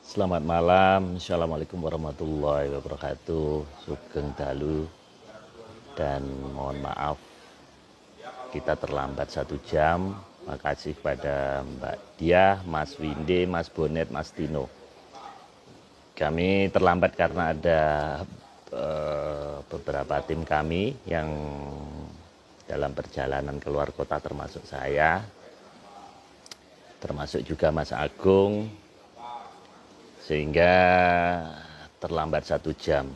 Selamat malam, Assalamualaikum warahmatullahi wabarakatuh. Sugeng Dalu dan mohon maaf kita terlambat 1 jam. Makasih pada Mbak Diah, Mas Winde, Mas Bonet, Mas Tino. Kami terlambat karena ada beberapa tim kami yang dalam perjalanan keluar kota, termasuk saya, termasuk juga Mas Agung, sehingga terlambat 1 jam.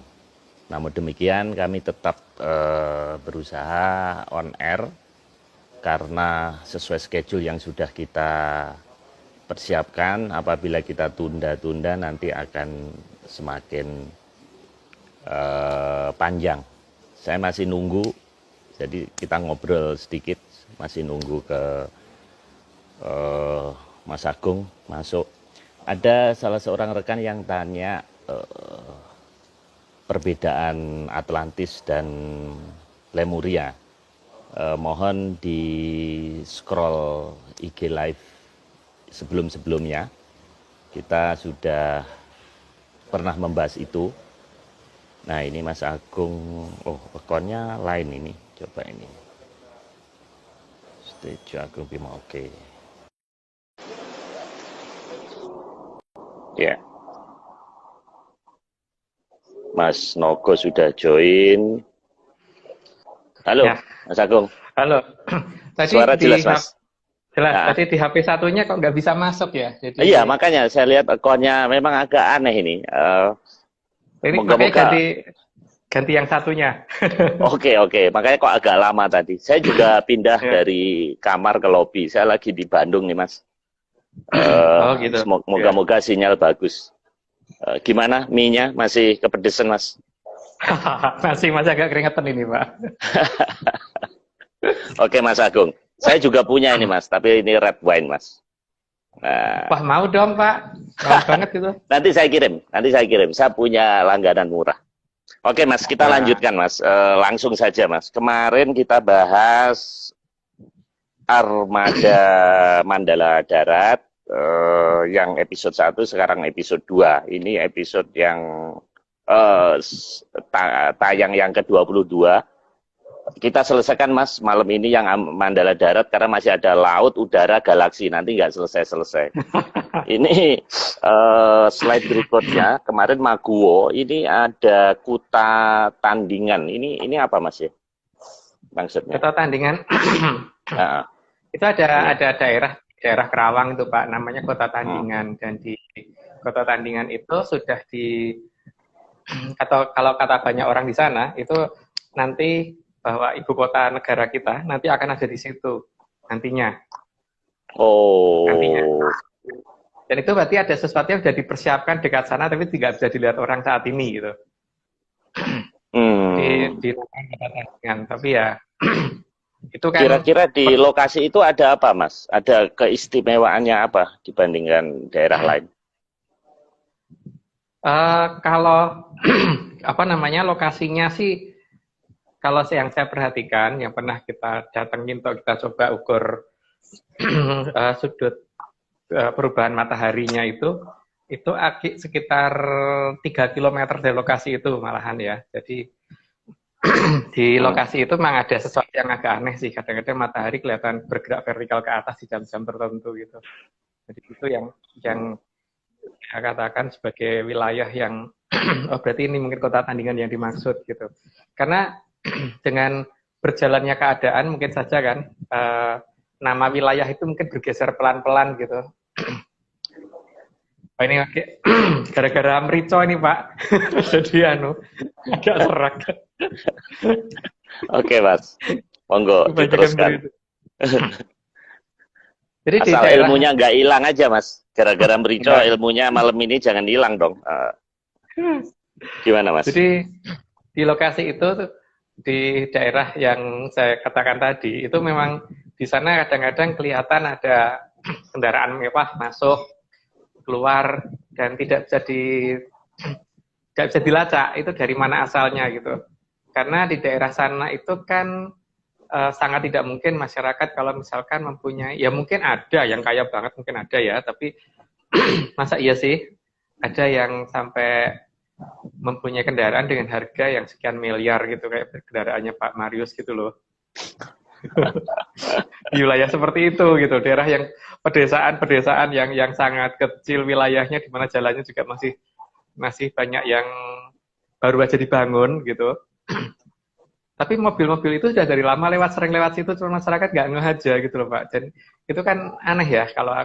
Namun demikian kami tetap berusaha on air karena sesuai schedule yang sudah kita persiapkan. Apabila kita tunda-tunda nanti akan semakin panjang. Saya masih nunggu, jadi kita ngobrol sedikit, masih nunggu ke Mas Agung masuk. Ada salah seorang rekan yang tanya perbedaan Atlantis dan Lemuria. Mohon di scroll IG Live sebelum-sebelumnya. Kita sudah pernah membahas itu. Nah ini Mas Agung, akunnya lain ini. Coba ini. Stage Agung Bima, oke. Ya. Mas Nogo sudah join. Halo, ya. Mas Agung. Halo. Tadi suara jelas, Mas. Jelas. Nah. Tadi di HP satunya kok nggak bisa masuk ya? Jadi... Iya, makanya saya lihat akunnya memang agak aneh ini. Ini makanya ganti yang satunya. Oke. Makanya kok agak lama tadi. Saya juga pindah dari kamar ke lobi. Saya lagi di Bandung nih, Mas. Gitu. Moga-moga sinyal bagus. Gimana mie-nya? Masih kepedesan, Mas? masih agak keringetan ini, Pak. Oke, Mas Agung. Saya juga punya ini, Mas. Tapi ini red wine, Mas. Nah. Wah, mau dong, Pak. Mau banget gitu. Nanti saya kirim. Saya punya langganan murah. Oke, Mas. Kita lanjutkan, Mas. Langsung saja, Mas. Kemarin kita bahas Armada Mandala Darat. Yang episode 1, sekarang episode 2. Ini episode yang tayang yang ke-22. Kita selesaikan, Mas, malam ini yang Mandala Darat karena masih ada laut, udara, galaksi. Nanti nggak selesai-selesai. Ini slide berikutnya. Kemarin Maguwo, ini ada Kuta Tandingan. Ini apa, Mas, ya? Maksudnya? Kuta Tandingan. Nah. Itu ada daerah Kerawang itu, Pak, namanya Kota Tandingan. Dan di Kota Tandingan itu sudah atau kalau kata banyak orang di sana, itu nanti bahwa ibu kota negara kita nanti akan ada di situ nantinya. Nantinya. Dan itu berarti ada sesuatu yang sudah dipersiapkan dekat sana, tapi tidak bisa dilihat orang saat ini gitu. Di Kota Tandingan. Tapi ya itu kan kira-kira di lokasi itu ada apa, Mas? Ada keistimewaannya apa dibandingkan daerah lain? Kalau lokasinya sih, kalau yang saya perhatikan, yang pernah kita datengin atau kita coba ukur sudut perubahan mataharinya itu sekitar 3 km dari lokasi itu malahan ya. Jadi di lokasi itu memang ada sesuatu yang agak aneh sih. Kadang-kadang matahari kelihatan bergerak vertikal ke atas di jam-jam tertentu gitu. Jadi itu yang saya katakan sebagai wilayah yang berarti ini mungkin Kota Tandingan yang dimaksud gitu. Karena dengan berjalannya keadaan mungkin saja kan nama wilayah itu mungkin bergeser pelan-pelan gitu. Ini gara-gara merico ini, Pak. Jadi agak serak. Oke, Mas. Monggo diteruskan. Jadi asal ilmunya nggak hilang aja, Mas. Gara-gara merico ilmunya malam ini jangan hilang dong. Gimana, Mas? Jadi di lokasi itu, di daerah yang saya katakan tadi, itu memang di sana kadang-kadang kelihatan ada kendaraan mewah masuk, keluar, dan tidak bisa dilacak itu dari mana asalnya gitu. Karena di daerah sana itu kan sangat tidak mungkin masyarakat kalau misalkan mempunyai, ya mungkin ada yang kaya banget, mungkin ada ya, tapi masa iya sih ada yang sampai mempunyai kendaraan dengan harga yang sekian miliar gitu, kayak kendaraannya Pak Marius gitu loh. Di wilayah seperti itu gitu, daerah yang pedesaan yang sangat kecil wilayahnya, di mana jalannya juga masih banyak yang baru aja dibangun gitu. Tapi mobil-mobil itu sudah dari lama sering lewat situ, cuma masyarakat nggak ngeh aja gitu loh Pak. Dan itu kan aneh ya, kalau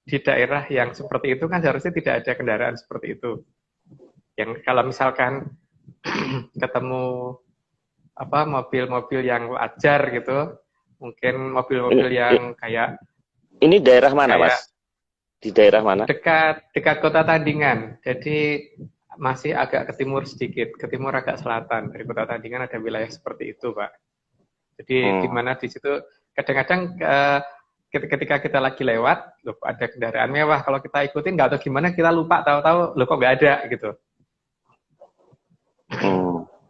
di daerah yang seperti itu kan seharusnya tidak ada kendaraan seperti itu. Yang kalau misalkan ketemu mobil-mobil yang wajar gitu, mungkin mobil-mobil yang kayak ini daerah mana Mas? Di daerah mana? Dekat kota Tandingan. Jadi masih agak ke timur sedikit, ke timur agak selatan dari kota Tandingan ada wilayah seperti itu, Pak. Jadi di mana di situ kadang-kadang ketika kita lagi lewat, loh ada kendaraan mewah, kalau kita ikutin nggak tahu gimana kita lupa, tahu-tahu loh kok nggak ada gitu.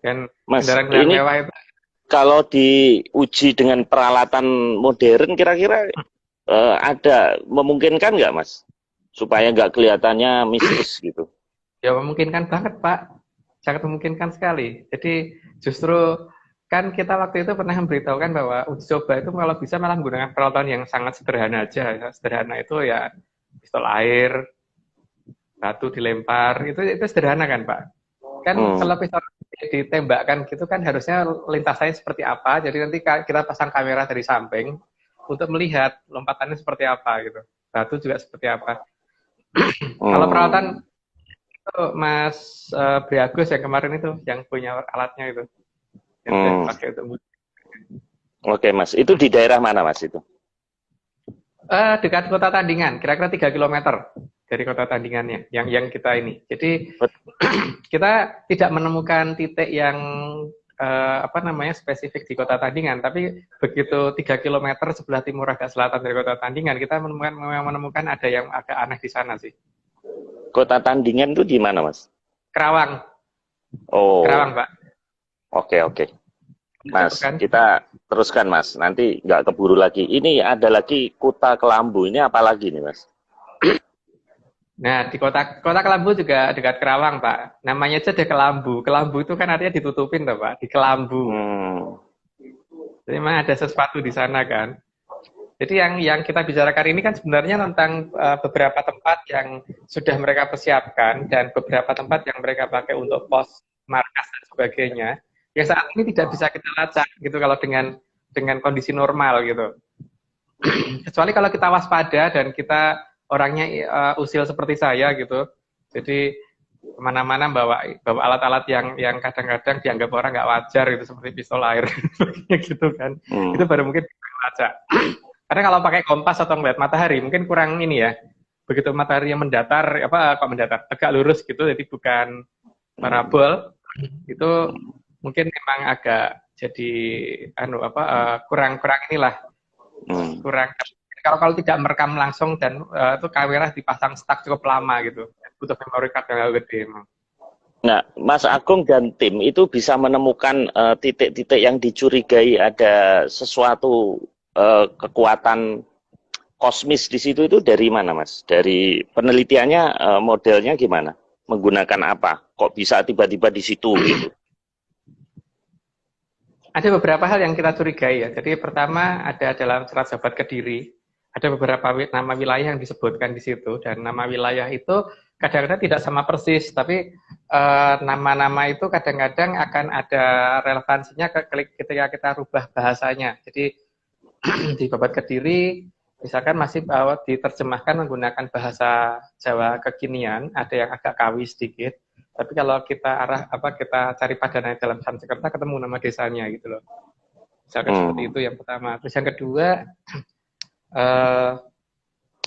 Dan Mas, kendaraan ini mewah itu kalau diuji dengan peralatan modern kira-kira ada memungkinkan nggak Mas? Supaya nggak kelihatannya mistis gitu. Ya memungkinkan banget Pak, sangat memungkinkan sekali. Jadi justru kan kita waktu itu pernah memberitahukan bahwa uji coba itu kalau bisa malah menggunakan peralatan yang sangat sederhana aja. Sederhana itu ya pistol air, batu dilempar, itu sederhana kan Pak. Kan kalau pistol ditembakkan gitu kan harusnya lintasannya seperti apa, jadi nanti kita pasang kamera dari samping untuk melihat lompatannya seperti apa gitu. Batu juga seperti apa. Kalau peralatan itu Mas Briagus yang kemarin itu yang punya alatnya itu yang pakai untuk Oke Mas, itu di daerah mana Mas itu? Dekat kota Tandingan, kira-kira 3 km dari kota Tandingannya, yang kita ini. Jadi kita tidak menemukan titik yang spesifik di kota Tandingan, tapi begitu 3 km sebelah timur agak selatan dari kota Tandingan, kita menemukan ada yang agak aneh di sana sih. Kota Tandingan itu di mana Mas? Kerawang. Oh. Kerawang Pak. Oke. Mas, kita teruskan Mas, nanti nggak keburu lagi. Ini ada lagi Kuta Kelambu, ini apa lagi nih Mas? Nah, di kota Kelambu juga dekat Kerawang, Pak. Namanya aja deh Kelambu. Kelambu itu kan artinya ditutupin, toh, Pak. Di Kelambu. Jadi memang ada sesuatu di sana kan. Jadi yang kita bicarakan ini kan sebenarnya tentang beberapa tempat yang sudah mereka persiapkan dan beberapa tempat yang mereka pakai untuk pos, markas dan sebagainya. Yang saat ini tidak bisa kita lacak gitu kalau dengan kondisi normal gitu. Kecuali kalau kita waspada dan kita orangnya usil seperti saya gitu, jadi kemana-mana bawa alat-alat yang kadang-kadang dianggap orang nggak wajar gitu, seperti pistol air gitu kan. Itu baru mungkin baca. Karena kalau pakai kompas atau ngeliat matahari mungkin kurang ini ya. Begitu matahari yang mendatar, tegak lurus gitu, jadi bukan parabol, itu mungkin memang agak jadi kurang inilah. Kurang. Kalau tidak merekam langsung dan itu kamera dipasang stuck cukup lama gitu, butuh memory card yang gede. Nah, Mas Agung dan tim itu bisa menemukan titik-titik yang dicurigai ada sesuatu kekuatan kosmis di situ itu dari mana, Mas? Dari penelitiannya, modelnya gimana? Menggunakan apa? Kok bisa tiba-tiba di situ gitu? Ada beberapa hal yang kita curigai ya. Jadi pertama ada dalam Serat Sahabat Kediri, ada beberapa nama wilayah yang disebutkan di situ, dan nama wilayah itu kadang-kadang tidak sama persis, tapi nama-nama itu kadang-kadang akan ada relevansinya ketika kita rubah bahasanya. Jadi di Babat Kediri misalkan masih diterjemahkan menggunakan bahasa Jawa kekinian, ada yang agak kawi sedikit. Tapi kalau kita kita cari padanannya dalam Sanskerta, ketemu nama desanya gitu loh. Misalkan seperti itu yang pertama. Terus yang kedua,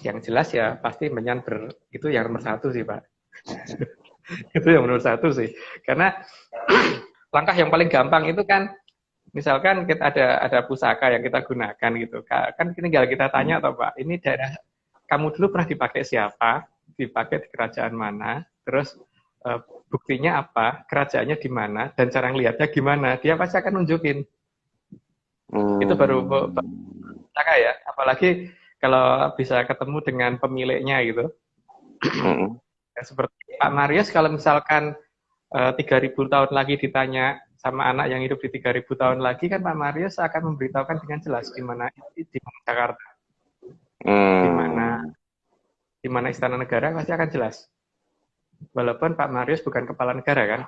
yang jelas ya pasti Menyan itu yang nomor 1 sih Pak. Itu yang nomor 1 sih. Karena langkah yang paling gampang itu kan, misalkan kita ada pusaka yang kita gunakan gitu. Kan tinggal kita tanya toh Pak, ini daerah kamu dulu pernah dipakai siapa? Dipakai di kerajaan mana? Terus buktinya apa, kerajaannya di mana, dan cara ngelihatnya gimana, dia pasti akan nunjukin. Itu baru pusaka ya, apalagi kalau bisa ketemu dengan pemiliknya gitu. Ya, seperti Pak Marius, kalau misalkan 3.000 tahun lagi ditanya sama anak yang hidup di 3.000 tahun lagi, kan Pak Marius akan memberitahukan dengan jelas di mana Jakarta, di mana Istana Negara pasti akan jelas. Walaupun Pak Marius bukan kepala negara kan.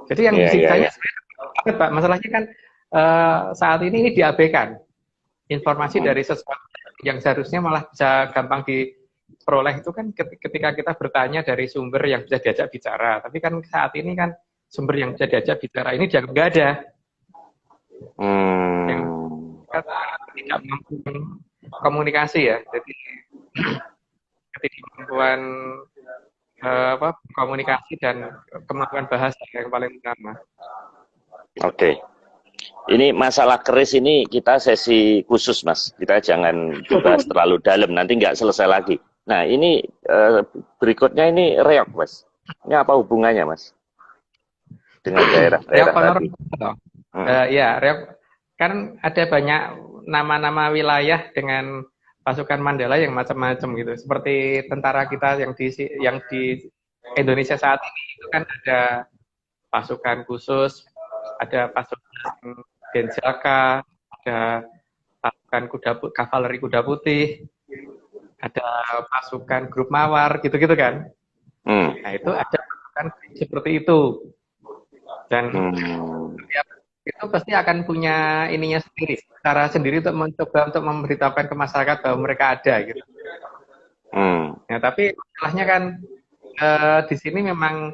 Jadi yang ditanya Pak, masalahnya kan saat ini diabaikan. Informasi dari sesuatu yang seharusnya malah bisa gampang diperoleh itu kan ketika kita bertanya dari sumber yang bisa diajak bicara. Tapi kan saat ini kan sumber yang bisa diajak bicara ini dianggap nggak ada. Yang tidak mampu komunikasi ya. Jadi ketidakmampuan komunikasi dan kemampuan bahasa yang paling utama. Oke. Ini masalah keris ini kita sesi khusus, Mas. Kita jangan bahas terlalu dalam, nanti nggak selesai lagi. Nah, ini berikutnya ini reok, Mas. Ini apa hubungannya, Mas? Dengan daerah-daerah tadi. Ya, reok. Kan ada banyak nama-nama wilayah dengan pasukan Mandala yang macam-macam gitu. Seperti tentara kita yang di Indonesia saat ini itu kan ada pasukan khusus, ada pasukan Denjaka, ada pasukan kavaleri kuda putih, ada pasukan grup mawar, gitu-gitu kan. Nah itu ada pasukan seperti itu. Dan itu pasti akan punya ininya sendiri, cara sendiri untuk mencoba untuk memberitahukan ke masyarakat bahwa mereka ada gitu. Ya, tapi masalahnya kan di sini memang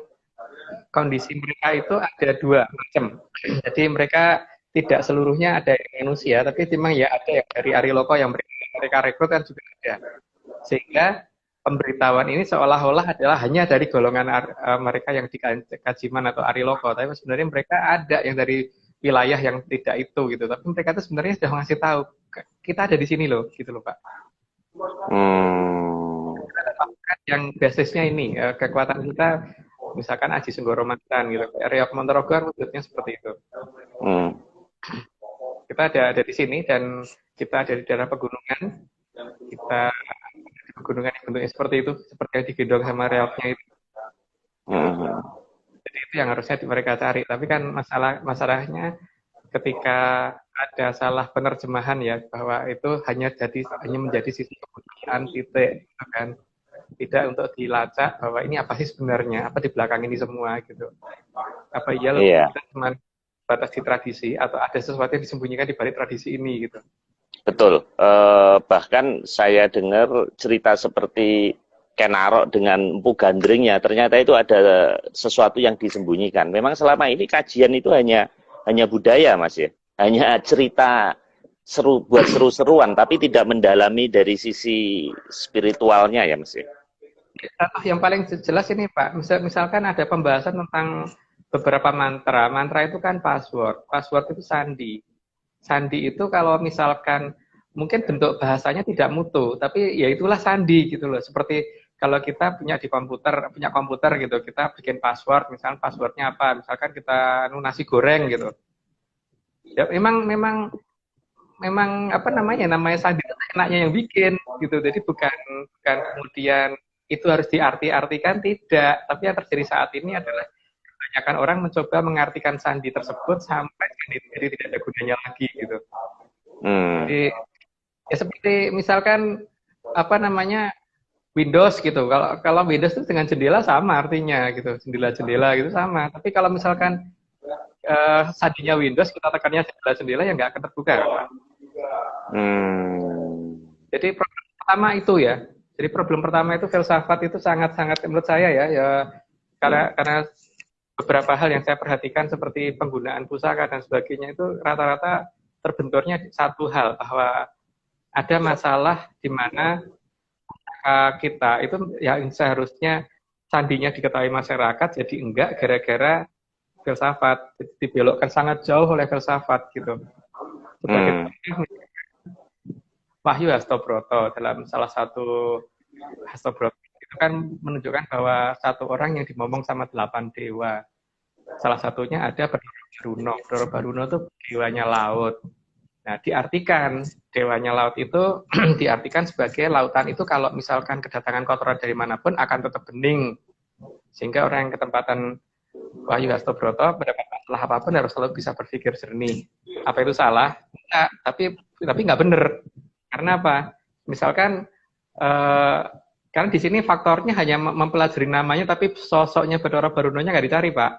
kondisi mereka itu ada dua macam. Jadi mereka tidak seluruhnya ada manusia, tapi memang ya ada yang dari Ariloko yang mereka rekrut kan juga ada. Sehingga pemberitahuan ini seolah-olah adalah hanya dari golongan mereka yang di Kajiman atau Ariloko, tapi sebenarnya mereka ada yang dari wilayah yang tidak itu gitu. Tapi mereka itu sebenarnya sudah ngasih tahu kita ada di sini loh, gitu loh Pak. Yang basisnya ini kekuatan kita, misalkan Aji Senggoro Mantan gitu, Reok Montorogo wujudnya seperti itu. Kita ada di sini dan kita ada di daerah pegunungan. Kita di pegunungan yang bentuknya seperti itu, seperti yang digendong sama reoknya itu. Jadi itu yang harusnya mereka cari. Tapi kan masalahnya ketika ada salah penerjemahan ya, bahwa itu hanya menjadi sisi kebudayaan titik, gitu kan. Tidak untuk dilacak bahwa ini apa sih sebenarnya, apa di belakang ini semua gitu. Apa iya cuma batas di tradisi atau ada sesuatu yang disembunyikan di balik tradisi ini gitu. Betul. Bahkan saya dengar cerita seperti Kenarok dengan Empu Gandringnya, ternyata itu ada sesuatu yang disembunyikan. Memang selama ini kajian itu hanya budaya, Mas ya. Hanya cerita buat seru-seruan, tapi tidak mendalami dari sisi spiritualnya ya, Mas ya. Yang paling jelas ini Pak, misalkan ada pembahasan tentang beberapa mantra. Mantra itu kan password itu sandi. Sandi itu kalau misalkan mungkin bentuk bahasanya tidak mutu, tapi ya itulah sandi gitu loh. Seperti kalau kita punya komputer gitu, kita bikin password, misalkan passwordnya apa? Misalkan kita nasi goreng gitu. Ya memang apa namanya sandi itu enaknya yang bikin gitu. Jadi bukan kemudian itu harus diartikan, tidak. Tapi yang terjadi saat ini adalah kebanyakan orang mencoba mengartikan sandi tersebut sampai jadi tidak ada gunanya lagi gitu. Jadi ya seperti misalkan apa namanya Windows gitu. Kalau Windows itu dengan jendela sama artinya gitu, jendela gitu sama. Tapi kalau misalkan sandinya Windows kita tekannya jendela ya nggak akan terbuka. Jadi problem pertama itu ya. Jadi problem pertama itu filsafat itu sangat-sangat menurut saya ya karena beberapa hal yang saya perhatikan seperti penggunaan pusaka dan sebagainya itu rata-rata terbenturnya satu hal, bahwa ada masalah di mana kita itu yang seharusnya sandinya diketahui masyarakat jadi enggak gara-gara filsafat, jadi dibelokkan sangat jauh oleh filsafat gitu. Sebagai Wahyu Hastobroto dalam salah satu Hastobroto itu kan menunjukkan bahwa satu orang yang dimomong sama 8 dewa. Salah satunya ada Baruno. Baruno itu dewanya laut. Nah, diartikan dewanya laut itu diartikan sebagai lautan itu kalau misalkan kedatangan kotoran dari manapun akan tetap bening. Sehingga orang yang ketempatan Wahyu Hastobroto mendapat masalah apapun harus selalu bisa berpikir jernih. Apa itu salah? Enggak, tapi nggak benar. Karena apa? Misalkan karena di sini faktornya hanya mempelajari namanya, tapi sosoknya Bathara Barunonya nggak dicari, Pak.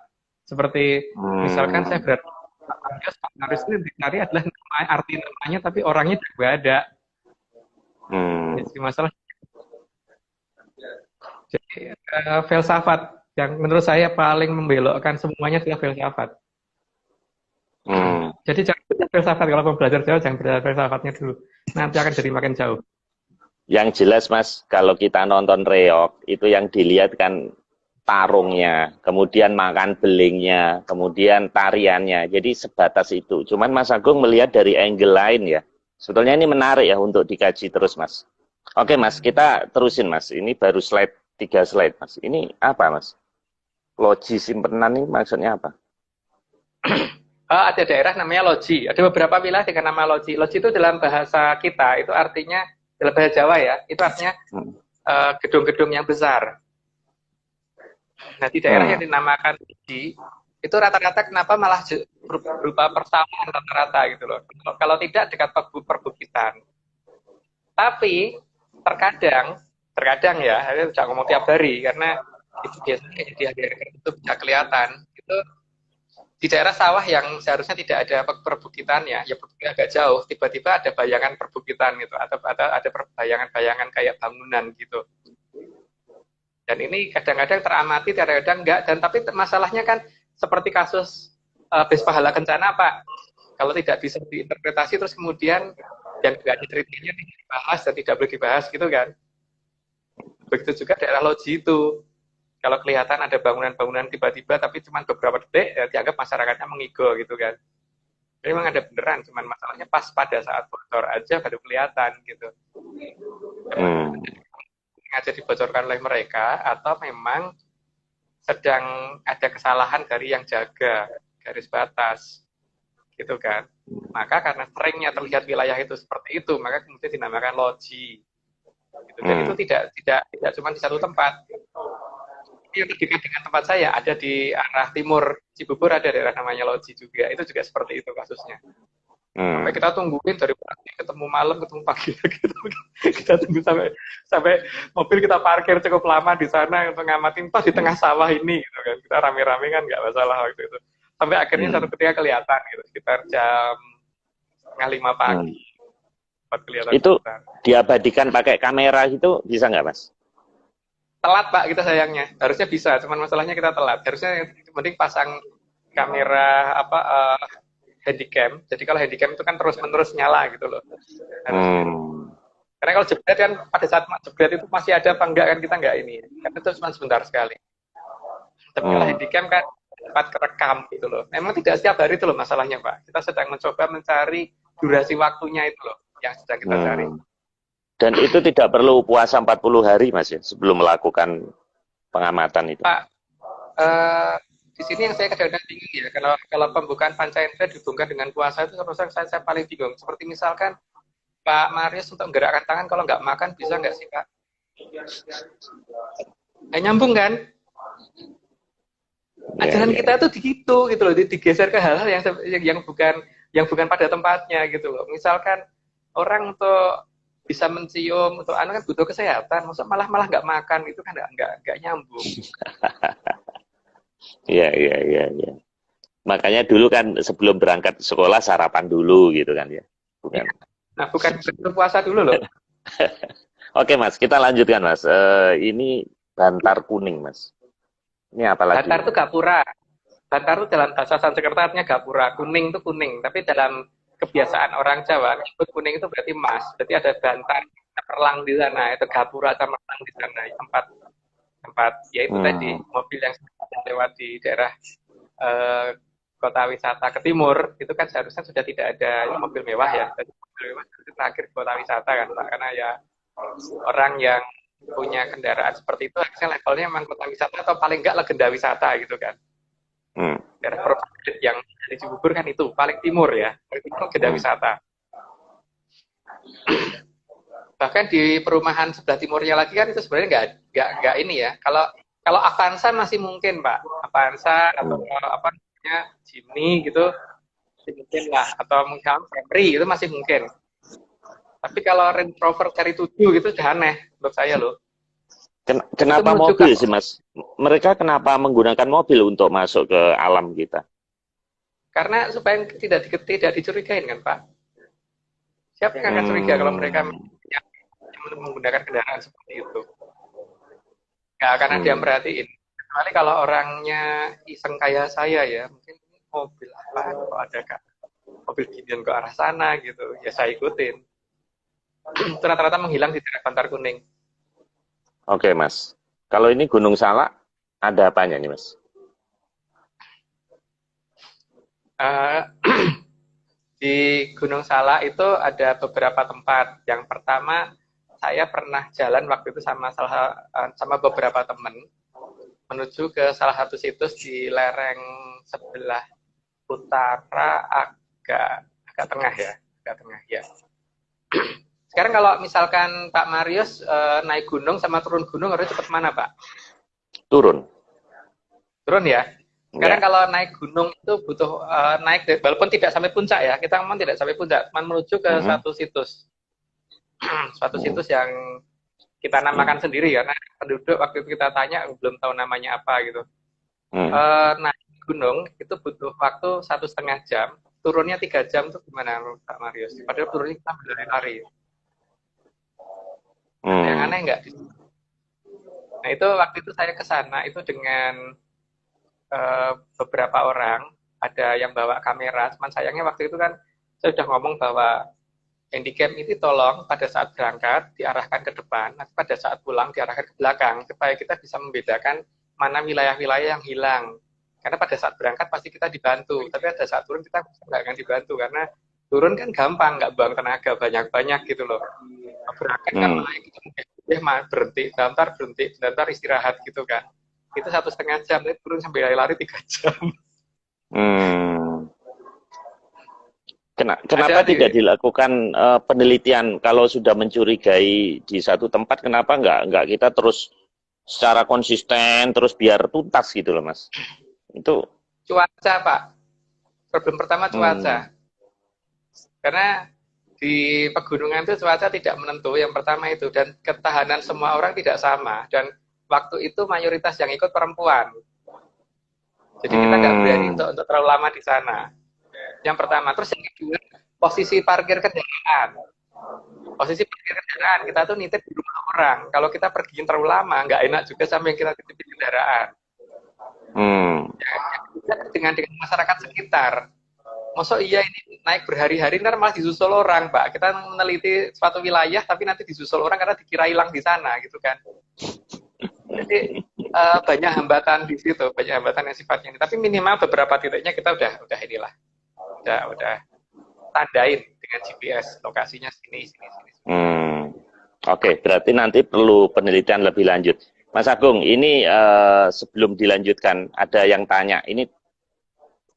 Seperti misalkan saya berarti Haris itu dicari adalah nama, arti namanya, tapi orangnya juga ada. Jadi masalah. Jadi filsafat yang menurut saya paling membelokkan semuanya adalah filsafat. Jadi jangan belajar filsafat, kalau mau belajar jauh jangan belajar filsafatnya dulu. Nanti akan jadi makin jauh. Yang jelas Mas, kalau kita nonton reog, itu yang dilihat kan tarungnya, kemudian makan belingnya, kemudian tariannya. Jadi sebatas itu. Cuman Mas Agung melihat dari angle lain ya. Sebetulnya ini menarik ya untuk dikaji terus Mas. Oke Mas, kita terusin Mas. Ini baru 3 slide Mas. Ini apa Mas? Loji simpenan ini maksudnya apa? Ada daerah namanya loji. Ada beberapa wilayah dengan nama loji. Loji itu dalam bahasa kita, itu artinya, dalam bahasa Jawa ya, itu artinya gedung-gedung yang besar. Nah, di daerah yang dinamakan loji, itu rata-rata kenapa malah berupa persawahan rata-rata gitu loh. Kalau tidak dekat perbukitan. Tapi terkadang ya, saya tidak ngomong tiap hari, karena itu biasanya di hari-hari itu bisa kelihatan. Itu di daerah sawah yang seharusnya tidak ada perbukitannya, ya perbukitan agak jauh, tiba-tiba ada bayangan perbukitan gitu, atau ada bayangan-bayangan kayak bangunan gitu. Dan ini kadang-kadang teramati, kadang-kadang enggak. Dan tapi masalahnya kan seperti kasus bes pahala kencana, Pak. Kalau tidak bisa diinterpretasi, terus kemudian yang enggak ceritanya tidak dibahas dan tidak boleh dibahas gitu kan. Begitu juga daerah loji itu. Kalau kelihatan ada bangunan-bangunan tiba-tiba, tapi cuma beberapa detik, ya dianggap masyarakatnya mengigo gitu kan. Jadi memang ada beneran, cuman masalahnya pas pada saat bocor aja baru kelihatan gitu. Sengaja dibocorkan oleh mereka, atau memang sedang ada kesalahan dari yang jaga garis batas, gitu kan. Maka karena seringnya terlihat wilayah itu seperti itu, maka kemudian dinamakan loji. Gitu. Dan itu tidak cuma di satu tempat. Yang terdekat dengan tempat saya ada di arah timur Cibubur, ada daerah namanya Loji juga. Itu juga seperti itu kasusnya. Sampai kita tungguin dari pagi, ketemu malam, ketemu pagi, gitu. Kita tunggu sampai mobil kita parkir cukup lama di sana untuk ngamatin pas di tengah sawah ini, gitu kan. Kita rame-rame kan nggak masalah waktu itu. Sampai akhirnya satu ketika kelihatan gitu, sekitar jam 4:30 pagi. Itu diabadikan pakai kamera gitu bisa nggak Mas? Telat Pak kita sayangnya, harusnya bisa, cuman masalahnya kita telat. Harusnya mending pasang kamera handycam. Jadi kalau handycam itu kan terus-menerus nyala gitu loh. Karena kalau jebret kan pada saat jebret itu masih ada apa enggak kan kita enggak ini. Karena itu cuma sebentar sekali. Tapi kalau handycam kan cepat kerekam gitu loh. Memang tidak setiap hari itu loh masalahnya Pak. Kita sedang mencoba mencari durasi waktunya itu loh yang sedang kita cari. Dan itu tidak perlu puasa 40 hari Mas ya, sebelum melakukan pengamatan itu. Pak, di sini yang saya kadang-kadang bingung ya, kalau pembukaan panca indera dihubungkan dengan puasa itu saya paling bingung. Seperti misalkan Pak Marius untuk menggerakkan tangan kalau nggak makan bisa nggak sih Pak? Nggak nyambung kan? Ajaran kita itu gitu loh, digeser ke hal-hal yang bukan pada tempatnya gitu loh. Misalkan orang untuk bisa mencium untuk anak kan butuh kesehatan, maksud malah nggak makan itu kan nggak nyambung. Iya. Makanya dulu kan sebelum berangkat sekolah sarapan dulu gitu kan ya. Bukan. Nah bukan puasa dulu loh. Oke Mas, kita lanjutkan Mas. Ini bantar kuning Mas. Ini apa lagi? Bantar itu gapura. Bantar itu dalam bahasa Sanskerta artinya gapura. Kuning itu kuning, tapi dalam kebiasaan orang Jawa, menyebut kuning itu berarti emas, berarti ada bantar, perlang di sana, itu gapura sama perlang di sana, tempat yaitu tadi mobil yang lewat di daerah kota wisata ke timur, itu kan seharusnya sudah tidak ada mobil mewah ya, jadi mobil mewah itu terakhir kota wisata kan Pak, karena ya orang yang punya kendaraan seperti itu harusnya levelnya memang kota wisata atau paling enggak legenda wisata gitu kan. Daerah yang di Cibubur kan itu paling timur ya, paling timur legenda wisata. Bahkan di perumahan sebelah timurnya lagi kan itu sebenarnya nggak ini ya. Kalau Avanza masih mungkin Pak, Avanza atau apa namanya Jimny gitu masih mungkin lah, atau mungkin Camry itu masih mungkin. Tapi kalau Range Rover seri 7 gitu udah aneh menurut saya loh. Kenapa mobil sih Mas? Mereka kenapa menggunakan mobil untuk masuk ke alam kita? Karena supaya tidak dicurigain kan Pak. Siapa yang akan curiga kalau mereka yang menggunakan kendaraan seperti itu? Nggak akan ada yang perhatiin. Kecuali kalau orangnya iseng kayak saya ya, mungkin mobil apa kalau ada kan mobil ginian ke arah sana gitu, ya saya ikutin. Itu rata-rata menghilang di daerah Bantar Kuning. Oke Mas, kalau ini Gunung Salak ada apanya nih Mas? Di Gunung Salak itu ada beberapa tempat. Yang pertama, saya pernah jalan waktu itu sama beberapa teman menuju ke salah satu situs di lereng sebelah utara agak tengah ya, agak tengah ya. Sekarang kalau misalkan Pak Marius naik gunung sama turun gunung harus cepat mana Pak? Turun. Turun ya. Sekarang kalau naik gunung itu butuh naik, walaupun tidak sampai puncak ya, kita memang tidak sampai puncak, cuma menuju ke suatu situs. Suatu situs yang kita namakan sendiri ya, karena penduduk waktu itu kita tanya belum tahu namanya apa gitu. Naik gunung itu butuh waktu 1,5 jam, turunnya 3 jam tuh gimana Pak Marius? Padahal turunnya kita berlari-lari. Yang aneh nggak? Nah itu waktu itu saya ke sana itu dengan beberapa orang, ada yang bawa kamera, cuman sayangnya waktu itu kan saya sudah ngomong bahwa handycam itu tolong pada saat berangkat diarahkan ke depan, nanti pada saat pulang diarahkan ke belakang, supaya kita bisa membedakan mana wilayah-wilayah yang hilang. Karena pada saat berangkat pasti kita dibantu, tapi pada saat turun kita nggak akan dibantu, karena turun kan gampang, nggak buang tenaga banyak-banyak gitu loh. Berangkat kan berhenti, bentar istirahat gitu kan. Itu 1,5 jam, tapi turun sampai lari 3 jam. Kenapa tidak dilakukan penelitian kalau sudah mencurigai di satu tempat, kenapa nggak kita terus secara konsisten terus biar tuntas gitu loh Mas? Itu cuaca Pak. Problem pertama cuaca. Karena di pegunungan itu cuaca tidak menentu, yang pertama itu, dan ketahanan semua orang tidak sama, dan waktu itu mayoritas yang ikut perempuan. Jadi kita nggak berani untuk terlalu lama di sana. Yang pertama. Terus yang kedua, posisi parkir kendaraan. Posisi parkir kendaraan, kita tuh nitip di rumah orang. Kalau kita pergi terlalu lama, nggak enak juga sama yang kita titip di kendaraan. Ya, dengan masyarakat sekitar. Maksud iya ini naik berhari-hari, ntar malah disusul orang, Pak. Kita meneliti suatu wilayah, tapi nanti disusul orang karena dikira hilang di sana, gitu kan. Jadi banyak hambatan di situ, banyak hambatan yang sifatnya ini. Tapi minimal beberapa titiknya kita udah tandain dengan GPS lokasinya sini. Oke, berarti nanti perlu penelitian lebih lanjut. Mas Agung, ini sebelum dilanjutkan ada yang tanya, ini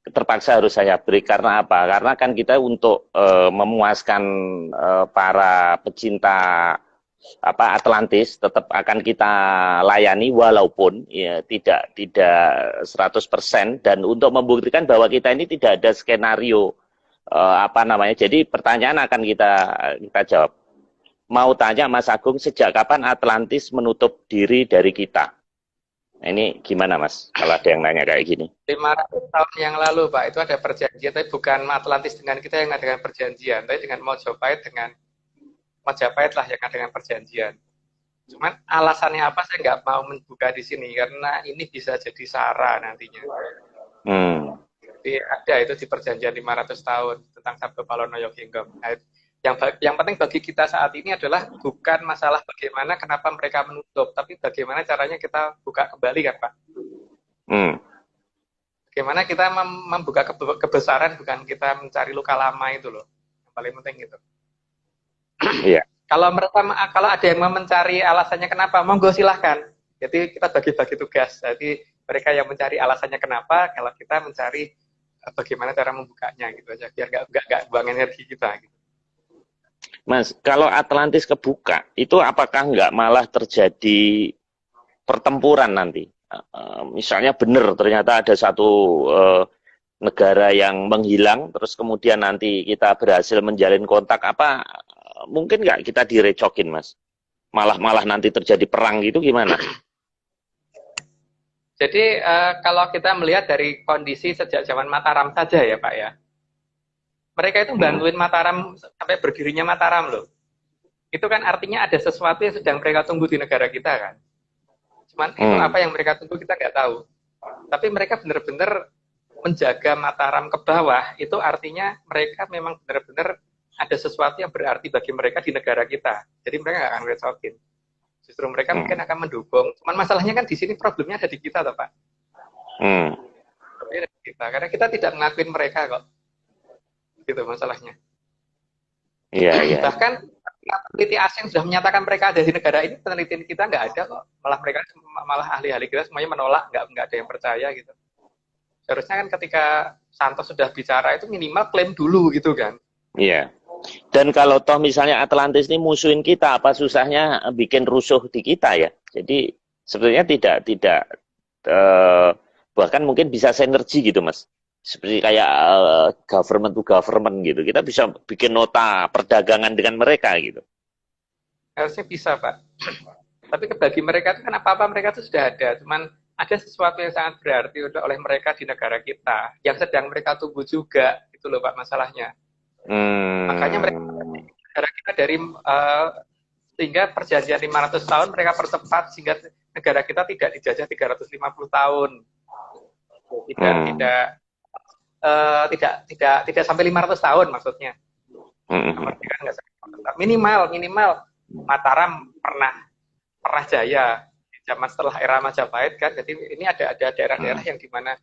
terpaksa harus saya break karena apa? Karena kan kita untuk memuaskan para pecinta Atlantis tetap akan kita layani walaupun ya tidak 100%, dan untuk membuktikan bahwa kita ini tidak ada skenario jadi pertanyaan akan kita jawab. Mau tanya Mas Agung, sejak kapan Atlantis menutup diri dari kita? Nah, ini gimana Mas kalau ada yang nanya kayak gini? 500 tahun yang lalu Pak, itu ada perjanjian, tapi bukan Atlantis dengan kita yang ada dengan perjanjian, tapi dengan Majapahit lah yang ada dengan perjanjian. Cuman alasannya apa saya nggak mau membuka di sini, karena ini bisa jadi sara nantinya. Jadi ada itu di perjanjian 500 tahun tentang Sabdo Palono Yoginggom. Yang penting bagi kita saat ini adalah bukan masalah bagaimana kenapa mereka menutup, tapi bagaimana caranya kita buka kembali kan Pak. Bagaimana kita membuka kebesaran, bukan kita mencari luka lama itu loh. Yang paling penting gitu. Iya. Kalau ada yang mau mencari alasannya kenapa, monggo silahkan. Jadi kita bagi-bagi tugas. Jadi mereka yang mencari alasannya kenapa, kalau kita mencari bagaimana cara membukanya gitu aja, biar nggak buang energi kita. Gitu. Mas, kalau Atlantis kebuka, itu apakah nggak malah terjadi pertempuran nanti? Misalnya benar ternyata ada satu negara yang menghilang, terus kemudian nanti kita berhasil menjalin kontak, apa mungkin nggak kita direcokin, Mas? Malah nanti terjadi perang gitu gimana? Jadi kalau kita melihat dari kondisi sejak zaman Mataram saja ya Pak ya, mereka itu bantuin Mataram sampai berdirinya Mataram loh. Itu kan artinya ada sesuatu yang sedang mereka tunggu di negara kita kan. Cuman itu apa yang mereka tunggu kita nggak tahu. Tapi mereka benar-benar menjaga Mataram ke bawah, itu artinya mereka memang benar-benar ada sesuatu yang berarti bagi mereka di negara kita. Jadi mereka nggak akan recokin. Justru mereka mungkin akan mendukung. Cuman masalahnya kan di sini problemnya ada di kita, toh, Pak. Problemnya ada di kita. Karena kita tidak mengakuin mereka kok. Gitu masalahnya. Iya. Bahkan peneliti asing sudah menyatakan mereka ada di negara ini, penelitian kita nggak ada kok. Malah ahli-ahli kita semuanya menolak, nggak ada yang percaya gitu. Seharusnya kan ketika Santos sudah bicara itu minimal klaim dulu gitu kan. Iya. Dan kalau toh misalnya Atlantis ini musuhin kita, apa susahnya bikin rusuh di kita ya? Jadi sebetulnya tidak bahkan mungkin bisa sinergi gitu, Mas. Seperti kayak government to government gitu. Kita bisa bikin nota perdagangan dengan mereka gitu. Harusnya bisa, Pak. Tapi bagi mereka itu kan apa-apa mereka itu sudah ada. Cuman ada sesuatu yang sangat berarti oleh mereka di negara kita yang sedang mereka tunggu juga. Itu loh Pak masalahnya. Makanya mereka negara kita dari sehingga perjanjian 500 tahun mereka percepat sehingga negara kita tidak dijajah 350 tahun. Tidak sampai 500 tahun maksudnya. Minimal Mataram pernah jaya di zaman setelah era Majapahit kan. Jadi ini ada daerah-daerah yang dimana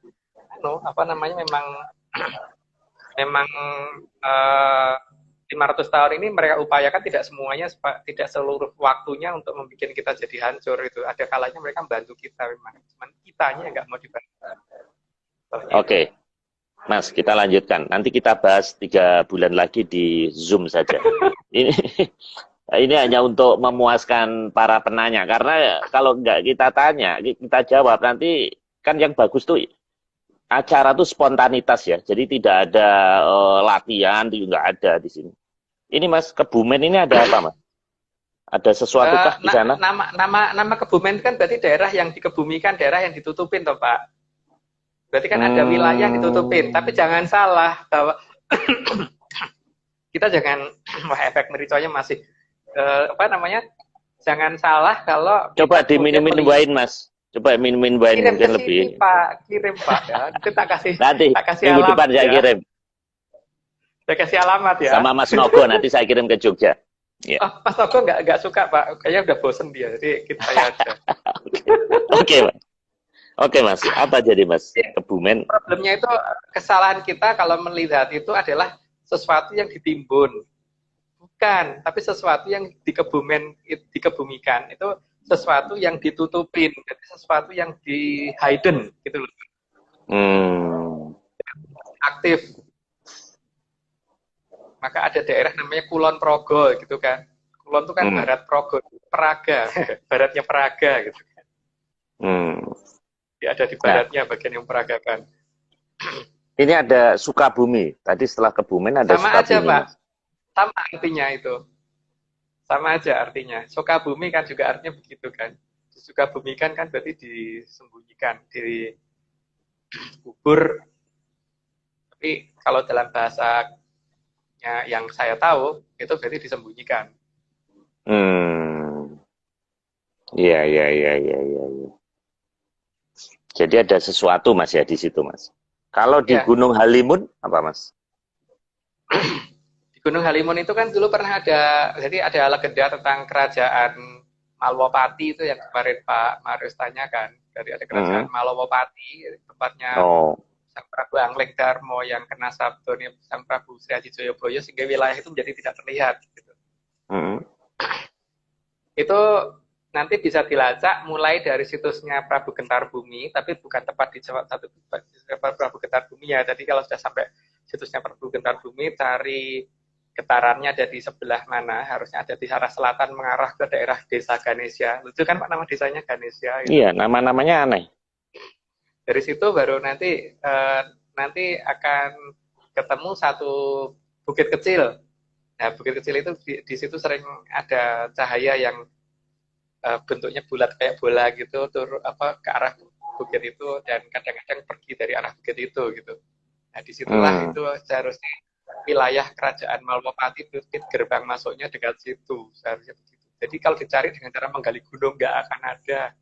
memang 500 tahun ini mereka upayakan tidak seluruh waktunya untuk membuat kita jadi hancur itu. Ada kalanya mereka membantu kita memang. Cuman kitanya nggak mau dibantu. Oke. Mas, kita lanjutkan. Nanti kita bahas 3 bulan lagi di Zoom saja. Ini hanya untuk memuaskan para penanya. Karena kalau nggak kita tanya, kita jawab, nanti kan yang bagus tuh acara tuh spontanitas ya. Jadi tidak ada latihan, nggak ada di sini. Ini Mas, Kebumen ini ada apa, Mas? Ada sesuatu kah di sana? Nama Kebumen kan berarti daerah yang dikebumikan, daerah yang ditutupin toh, Pak. Berarti kan ada wilayah yang ditutupin. Tapi jangan salah bahwa kita jangan efek mericonya masih jangan salah kalau coba diminum-minumin Mas. Coba minumin wine mungkin lebih. Kirim Pak ya. Itu tak kasih minggu depan saya kirim. Saya kasih alamat ya. Sama Mas Nogo nanti saya kirim ke Jogja. Ya. Oh, Mas Nogo nggak suka Pak. Kayaknya udah bosen dia. Jadi kita aja. Oke Mas. Apa jadi Mas? Kebumen. Problemnya itu kesalahan kita kalau melihat itu adalah sesuatu yang ditimbun. Bukan, tapi sesuatu yang dikebumikan. Itu sesuatu yang ditutupin, jadi sesuatu yang di hidden gitu loh. Aktif. Maka ada daerah namanya Kulon Progo gitu kan. Kulon itu kan barat Progo, Praga, baratnya Praga gitu kan. Ya ada di baratnya bagian yang Praga kan. Ini ada Sukabumi. Tadi setelah Kebumen ada sama Sukabumi. Sama aja Pak. Sama artinya itu. Sama aja artinya. Sukabumi kan juga artinya begitu kan. Sukabumi kan berarti disembunyikan, dikubur. Tapi kalau dalam bahasanya yang saya tahu, itu berarti disembunyikan. Iya. Jadi ada sesuatu Mas ya di situ Mas. Kalau di Gunung Halimun apa Mas? Gunung Halimun itu kan dulu pernah jadi ada legenda tentang kerajaan Malwapati itu yang kemarin Pak Marius tanyakan. Jadi ada kerajaan Malwapati, tempatnya Sang Prabu Angling Darmo yang kena sabdone Sang Prabu Sri Haji Joyoboyo sehingga wilayah itu menjadi tidak terlihat. Gitu. Itu nanti bisa dilacak mulai dari situsnya Prabu Gentar Bumi, tapi bukan tepat di satu Prabu Gentar Bumi ya. Jadi kalau sudah sampai situsnya Prabu Gentar Bumi, cari getarannya ada di sebelah mana, harusnya ada di arah selatan mengarah ke daerah desa Ganesha. Lucu kan Pak nama desanya Ganesha gitu. Iya, nama-namanya aneh. Dari situ baru nanti akan ketemu satu bukit kecil. Nah, bukit kecil itu di situ sering ada cahaya yang bentuknya bulat kayak bola gitu ke arah bukit itu dan kadang-kadang pergi dari arah bukit itu gitu. Nah, disitulah itu seharusnya wilayah kerajaan Malwapati, gerbang masuknya dekat situ seharusnya begitu. Jadi kalau dicari dengan cara menggali gunung nggak akan ada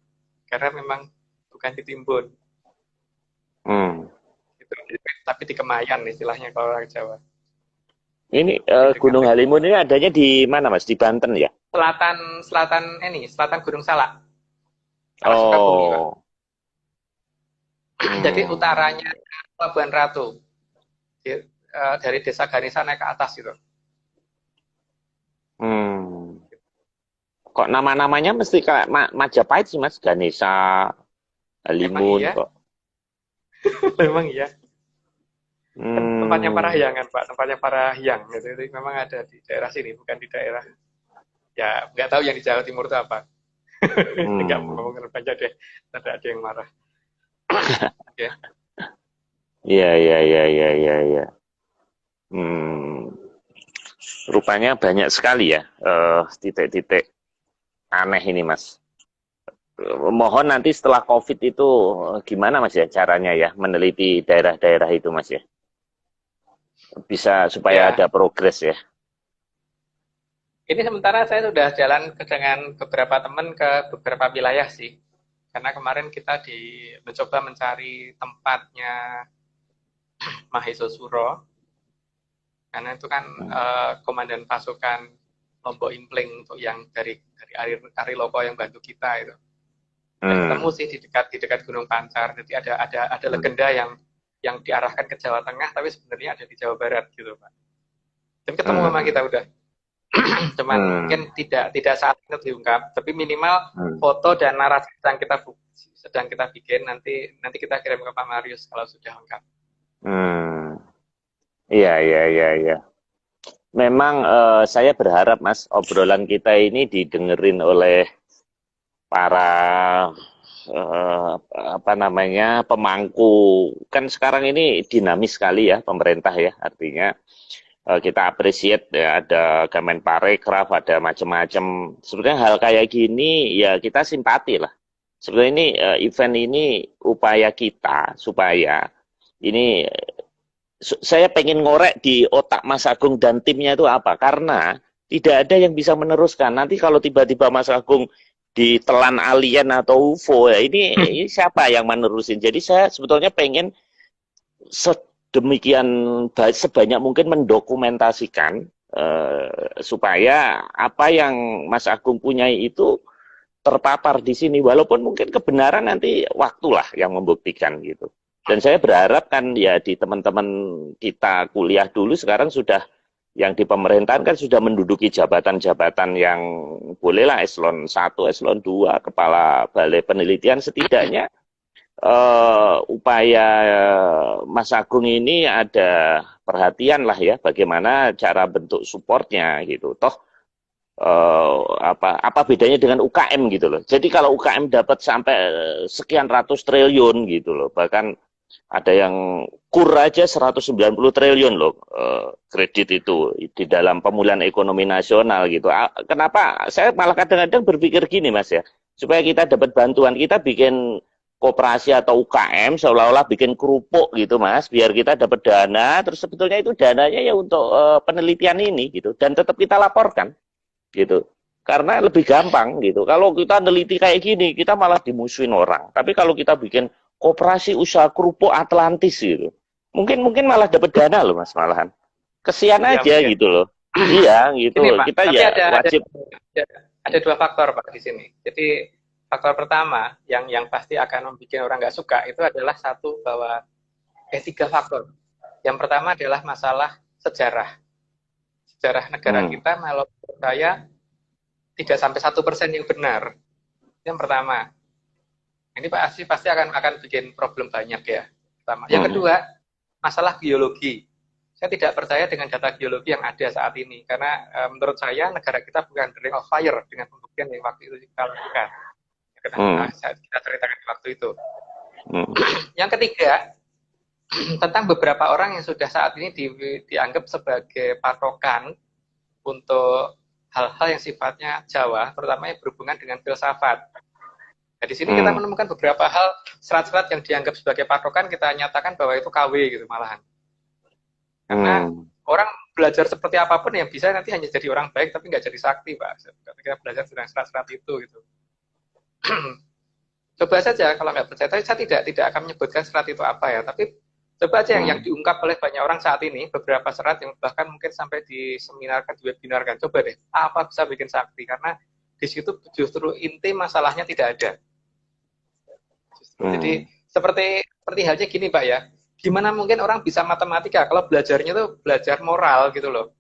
karena memang bukan ditimbun. Gitu. Tapi di Kemayan istilahnya kalau orang Jawa. Ini Gunung Halimun ini adanya di mana Mas? Di Banten ya? Selatan Gunung Salak. Arah Oh. Sukabumi, Pak. Jadi utaranya Pelabuhan Ratu. Dari desa Ganesha naik ke atas gitu. Kok nama-namanya mesti kayak Majapahit sih Mas? Ganesha, Halimun iya? kok. Memang iya. Tempatnya Parahyangan Pak, tempatnya Parahyang gitu. Itu memang ada di daerah sini, bukan di daerah. Ya nggak tahu yang di Jawa Timur itu apa. Nggak mau ngomongin aja deh, ada yang marah. Oke. Iya. Rupanya banyak sekali ya titik-titik aneh ini Mas. Mohon nanti setelah COVID itu gimana Mas ya caranya ya meneliti daerah-daerah itu Mas ya. Bisa supaya ada progres ya. Ini sementara saya sudah jalan dengan beberapa teman ke beberapa wilayah sih. Karena kemarin kita mencoba mencari tempatnya Maheso Suro. Karena itu kan komandan pasukan Lombok Impling untuk yang dari Ari Loko yang bantu kita itu. Dan ketemu sih di dekat Gunung Pancar. Jadi ada legenda yang diarahkan ke Jawa Tengah, tapi sebenarnya ada di Jawa Barat gitu Pak. Tapi ketemu memang kita udah. Cuman mungkin tidak saat itu diungkap, tapi minimal foto dan narasi sedang kita bikin nanti kita kirim ke Pak Marius kalau sudah lengkap. Iya. Memang saya berharap Mas obrolan kita ini didengerin oleh para pemangku. Kan sekarang ini dinamis sekali ya pemerintah ya, artinya kita appreciate ya, ada Kemenparekraf, ada macam-macam. Sebenarnya hal kayak gini ya kita simpati lah. Sebenarnya ini event ini upaya kita supaya ini saya pengen ngorek di otak Mas Agung dan timnya itu apa? Karena tidak ada yang bisa meneruskan. Nanti kalau tiba-tiba Mas Agung ditelan alien atau UFO ya ini siapa yang menerusin? Jadi saya sebetulnya pengen demikian sebanyak mungkin mendokumentasikan supaya apa yang Mas Agung punya itu terpapar di sini, walaupun mungkin kebenaran nanti waktulah yang membuktikan gitu. Dan saya berharap kan ya di teman-teman kita kuliah dulu sekarang sudah yang di pemerintahan kan sudah menduduki jabatan-jabatan yang bolehlah eselon 1, eselon 2, kepala balai penelitian setidaknya upaya Mas Agung ini ada perhatian lah ya bagaimana cara bentuk supportnya gitu. Toh apa bedanya dengan UKM gitu loh. Jadi kalau UKM dapat sampai sekian ratus triliun gitu loh. Bahkan ada yang kur aja 190 triliun loh kredit itu di dalam pemulihan ekonomi nasional gitu. Kenapa saya malah kadang-kadang berpikir gini Mas ya. Supaya kita dapat bantuan, kita bikin koperasi atau UKM seolah-olah bikin kerupuk gitu Mas, biar kita dapat dana, terus sebetulnya itu dananya ya untuk penelitian ini gitu, dan tetap kita laporkan gitu, karena lebih gampang gitu. Kalau kita neliti kayak gini, kita malah dimusuhin orang. Tapi kalau kita bikin koperasi usaha kerupuk Atlantis gitu, mungkin malah dapat dana loh Mas, malahan. Kesian aja mungkin. Gitu loh. Iya gitu. Ini, Pak, kita ya wajib. Ada dua faktor Pak di sini. Jadi faktor pertama yang pasti akan membuat orang nggak suka itu adalah satu bahwa tiga faktor. Yang pertama adalah masalah sejarah negara kita, kalau saya tidak sampai 1% yang benar. Yang pertama, ini pasti akan bikin problem banyak ya. Pertama. Yang kedua, masalah geologi. saya tidak percaya dengan data geologi yang ada saat ini, karena menurut saya negara kita bukan the ring of fire dengan pembuktian yang waktu itu kita lakukan. Kita ceritakan waktu itu. Yang ketiga, tentang beberapa orang yang sudah saat ini dianggap sebagai patokan untuk hal-hal yang sifatnya Jawa, terutama yang berhubungan dengan filsafat. Nah, di sini kita menemukan beberapa hal, serat-serat yang dianggap sebagai patokan, kita nyatakan bahwa itu KW gitu malahan. Karena orang belajar seperti apapun yang bisa nanti hanya jadi orang baik, tapi nggak jadi sakti, Pak. Kita belajar tentang serat-serat itu gitu. Coba saja, kalau nggak percaya, saya tidak akan menyebutkan serat itu apa ya, tapi coba aja yang diungkap oleh banyak orang saat ini, beberapa serat yang bahkan mungkin sampai diseminarkan, diwebinarkan, coba deh, apa bisa bikin sakti, karena di situ justru inti masalahnya tidak ada. Jadi seperti halnya gini Pak ya, gimana mungkin orang bisa matematika kalau belajarnya tuh belajar moral gitu loh.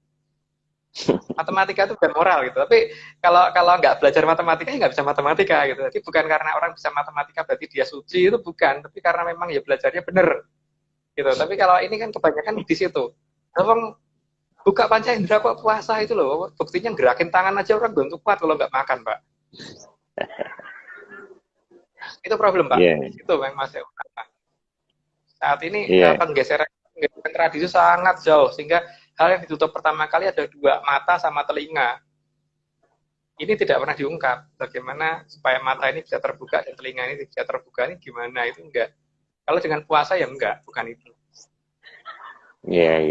Matematika itu bukan moral gitu, tapi kalau nggak belajar matematika ya nggak bisa matematika gitu. Jadi bukan karena orang bisa matematika berarti dia suci, itu bukan, tapi karena memang ya belajarnya bener gitu. Tapi kalau ini kan kebanyakan di situ. Memang buka panca indera kok puasa itu loh, buktinya gerakin tangan aja orang belum kuat kalau nggak makan Pak. Itu problem Pak. Itu memang masih saat ini penggeseran tradisi sangat jauh, sehingga hal yang ditutup pertama kali ada dua, mata sama telinga. Ini tidak pernah diungkap. Bagaimana supaya mata ini bisa terbuka dan telinga ini bisa terbuka, ini gimana, itu enggak. Kalau dengan puasa ya enggak, bukan itu. Iya.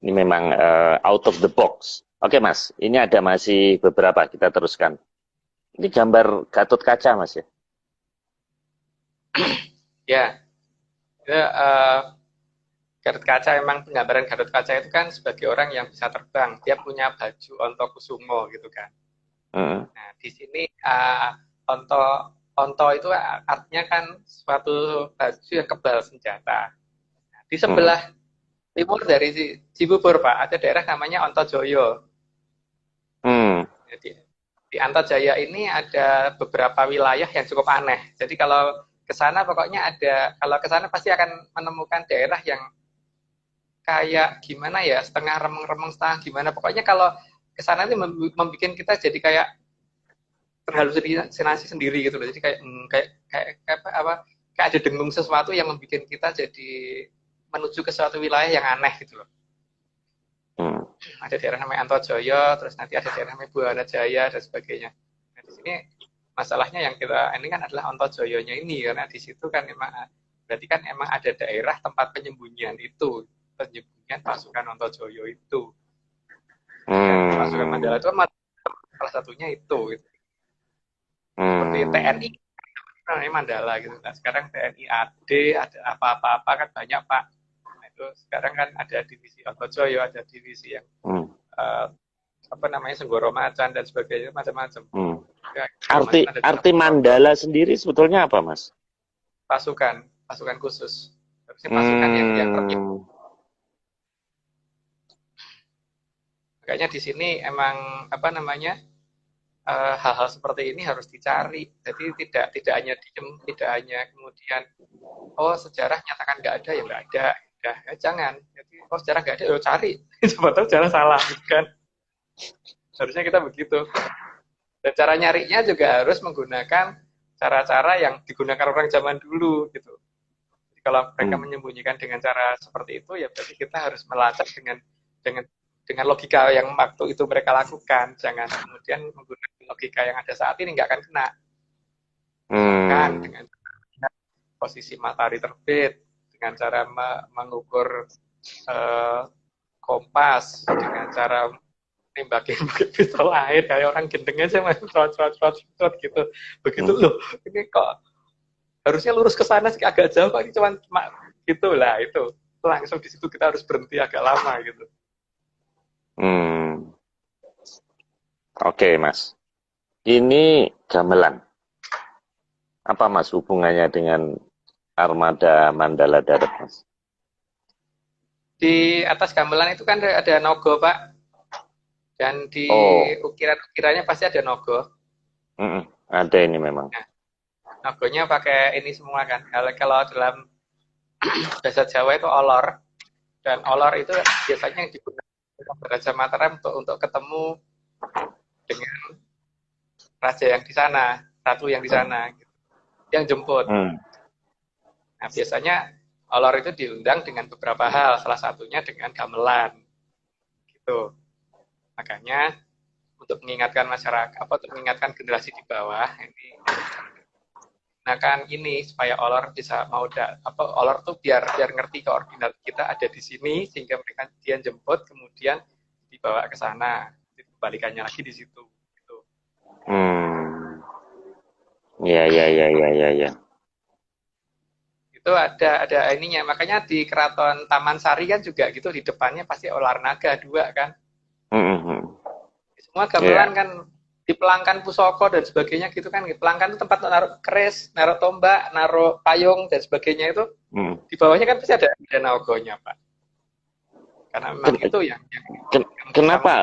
Ini memang out of the box. Oke Mas, ini ada masih beberapa, kita teruskan. Ini gambar Gatot Kaca Mas ya? Ya, Gatot Kaca, memang penggambaran Gatot Kaca itu kan sebagai orang yang bisa terbang. Dia punya baju Ontokusumo gitu kan. Nah, di sini onto itu artinya kan suatu baju yang kebal senjata. Nah, di sebelah timur dari Cibubur Pak, ada daerah namanya Ontojoyo. Jadi di Antajaya ini ada beberapa wilayah yang cukup aneh. Jadi kalau ke sana pokoknya kalau ke sana pasti akan menemukan daerah yang kayak gimana ya, setengah remeng-remeng, setengah gimana. Pokoknya kalau ke sana itu membuat kita jadi kayak terhalusinasi sendiri gitu loh. Jadi kayak ada dengung sesuatu yang membuat kita jadi menuju ke suatu wilayah yang aneh gitu loh. Ada daerah namanya Antojoyo, terus nanti ada daerah namanya Buana Jaya dan sebagainya. Nah, di sini masalahnya yang kita ini kan adalah Ontojoyonya ini, karena di situ kan berarti kan emang ada daerah tempat penyembunyian itu, penyembunyian pasukan Ontojoyo itu. Pasukan Mandala itu salah satunya itu. Seperti TNI namanya Mandala gitu. Nah, sekarang TNI AD, ada apa-apa kan banyak Pak. Nah, itu sekarang kan ada divisi Ontojoyo, ada divisi yang Senggoro Macan dan sebagainya, macam-macam. Ya, arti Mandala sendiri sebetulnya apa Mas? Pasukan khusus. Harusnya pasukan yang terpimpin. Makanya di sini emang hal-hal seperti ini harus dicari. Jadi tidak hanya diem, tidak hanya kemudian sejarah nyatakan nggak ada ya nggak ada. Ya jangan. Jadi sejarah nggak ada, cari. Coba tahu sejarah salah, gitu kan? Harusnya kita begitu. Dan cara nyarinya juga harus menggunakan cara-cara yang digunakan orang zaman dulu gitu. Jadi kalau mereka menyembunyikan dengan cara seperti itu, ya berarti kita harus melacak dengan logika yang waktu itu mereka lakukan. Jangan kemudian menggunakan logika yang ada saat ini, nggak akan kena. Kan dengan posisi matahari terbit, dengan cara mengukur kompas, dengan cara nembakin pistol air kayak orang gendeng aja mas, trot gitu. Begitu loh, ini kok harusnya lurus ke sana sih, agak jauh kok ini cuma gitulah. Itu langsung di situ kita harus berhenti agak lama gitu. Oke Mas, ini gamelan. Apa Mas hubungannya dengan armada Mandala Darat Mas? Di atas gamelan itu kan ada nogo Pak. Dan di ukiran-ukirannya pasti ada nogo. Ada ini memang. Nah, nogonya pakai ini semua kan. Kalau dalam bahasa Jawa itu olor. Dan olor itu biasanya yang digunakan Raja Mataram untuk ketemu dengan raja yang di sana, ratu yang di sana, gitu, yang jemput. Nah, biasanya olor itu diundang dengan beberapa hal, salah satunya dengan gamelan, gitu. Makanya untuk mengingatkan masyarakat, untuk mengingatkan generasi di bawah ini, gunakan ini supaya olor bisa olor tuh biar ngerti koordinat kita ada di sini sehingga mereka dia jemput kemudian dibawa ke sana, dikembalikannya lagi di situ. Gitu. Ya. Itu ada ininya, makanya di Keraton Taman Sari kan juga gitu, di depannya pasti ular naga 2 kan. Semua gamelan kan di pelangkan pusoko dan sebagainya gitu kan. Di pelangkan itu tempat naruh keris, naruh tombak, naruh payung dan sebagainya itu. Di bawahnya kan pasti ada naogonya, Pak. Karena memang itu yang kenapa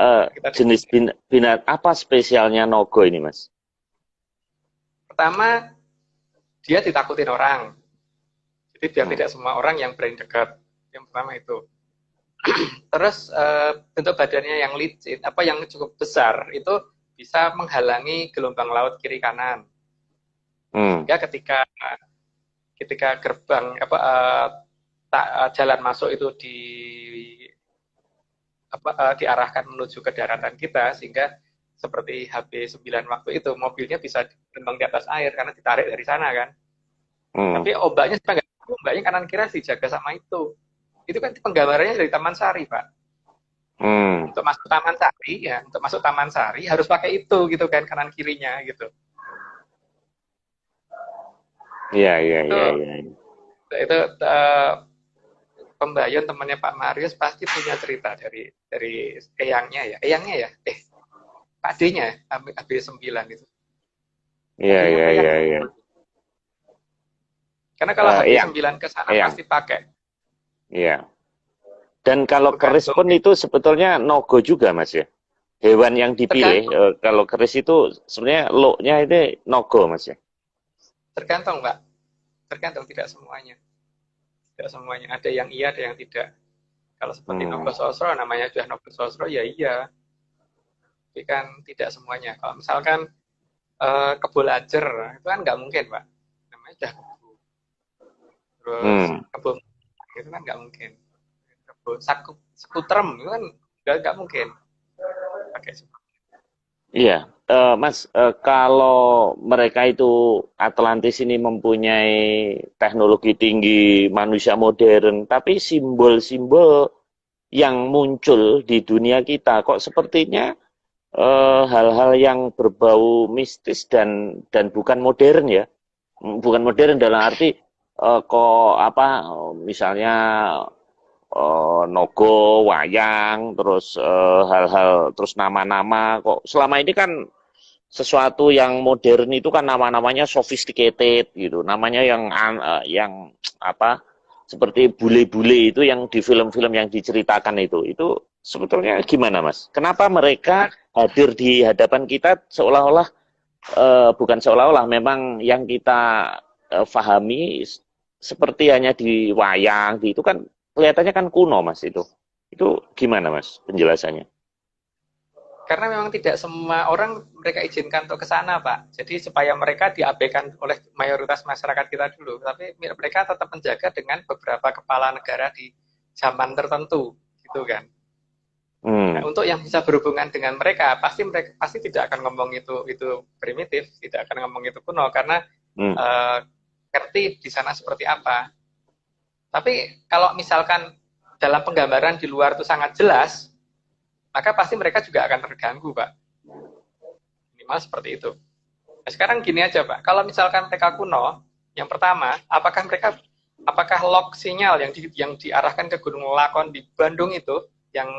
jenis binat apa spesialnya nogo ini, Mas? Pertama, dia ditakutin orang. Jadi biar tidak semua orang yang berani dekat. Yang pertama itu. Terus bentuk badannya yang licin, yang cukup besar, itu bisa menghalangi gelombang laut kiri kanan. Sehingga ketika gerbang jalan masuk itu diarahkan menuju ke daratan kita, sehingga seperti HB9 waktu itu mobilnya bisa terbang di atas air karena ditarik dari sana kan. Tapi ombaknya kanan kiri dijaga sama itu. Itu kan penggambarannya dari Taman Sari, Pak. Untuk masuk Taman Sari harus pakai itu gitu kan, kanan kirinya gitu. Iya. Itu Pembayun temannya Pak Marius pasti punya cerita dari eyangnya ya. Pak D-nya AB9 itu. Iya. Karena kalau HB9 ke sana pasti pakai. Iya. Dan kalau keris pun itu sebetulnya nogo juga, Mas ya. Hewan yang dipilih kalau keris itu sebenarnya lo-nya itu nogo, Mas ya. Tergantung, Pak. Tergantung, tidak semuanya. Tidak semuanya. Ada yang iya, ada yang tidak. Kalau seperti Nogo Sosro, namanya sudah Nogo Sosro, ya iya. Tapi kan tidak semuanya. Kalau misalkan Kebo Lajer, itu kan nggak mungkin, Pak. Namanya sudah Kebo. Terus Kebo itu kan nggak mungkin. Kebo Skutrem itu kan nggak mungkin. Pakai Iya, Mas, kalau mereka itu Atlantis ini mempunyai teknologi tinggi, manusia modern, tapi simbol-simbol yang muncul di dunia kita kok sepertinya hal-hal yang berbau mistis dan bukan modern ya, bukan modern dalam arti misalnya nogo, wayang, terus hal-hal, terus nama-nama kok selama ini kan sesuatu yang modern itu kan nama-namanya sophisticated gitu, namanya yang seperti bule-bule itu yang di film-film yang diceritakan itu sebetulnya gimana, Mas? Kenapa mereka hadir di hadapan kita seolah-olah bukan seolah-olah memang yang kita pahami seperti hanya di wayang, itu kan kelihatannya kan kuno, Mas itu. Itu gimana, Mas, penjelasannya? Karena memang tidak semua orang mereka izinkan untuk ke sana, Pak. Jadi supaya mereka diabaikan oleh mayoritas masyarakat kita dulu. Tapi mereka tetap menjaga dengan beberapa kepala negara di zaman tertentu, gitu kan. Nah, untuk yang bisa berhubungan dengan mereka pasti tidak akan ngomong itu primitif, tidak akan ngomong itu kuno, karena ngerti di sana seperti apa. Tapi kalau misalkan dalam penggambaran di luar itu sangat jelas, maka pasti mereka juga akan terganggu, Pak. Minimal seperti itu. Nah, sekarang gini aja, Pak. Kalau misalkan mereka kuno, yang pertama, apakah log sinyal yang diarahkan ke Gunung Lakon di Bandung itu, yang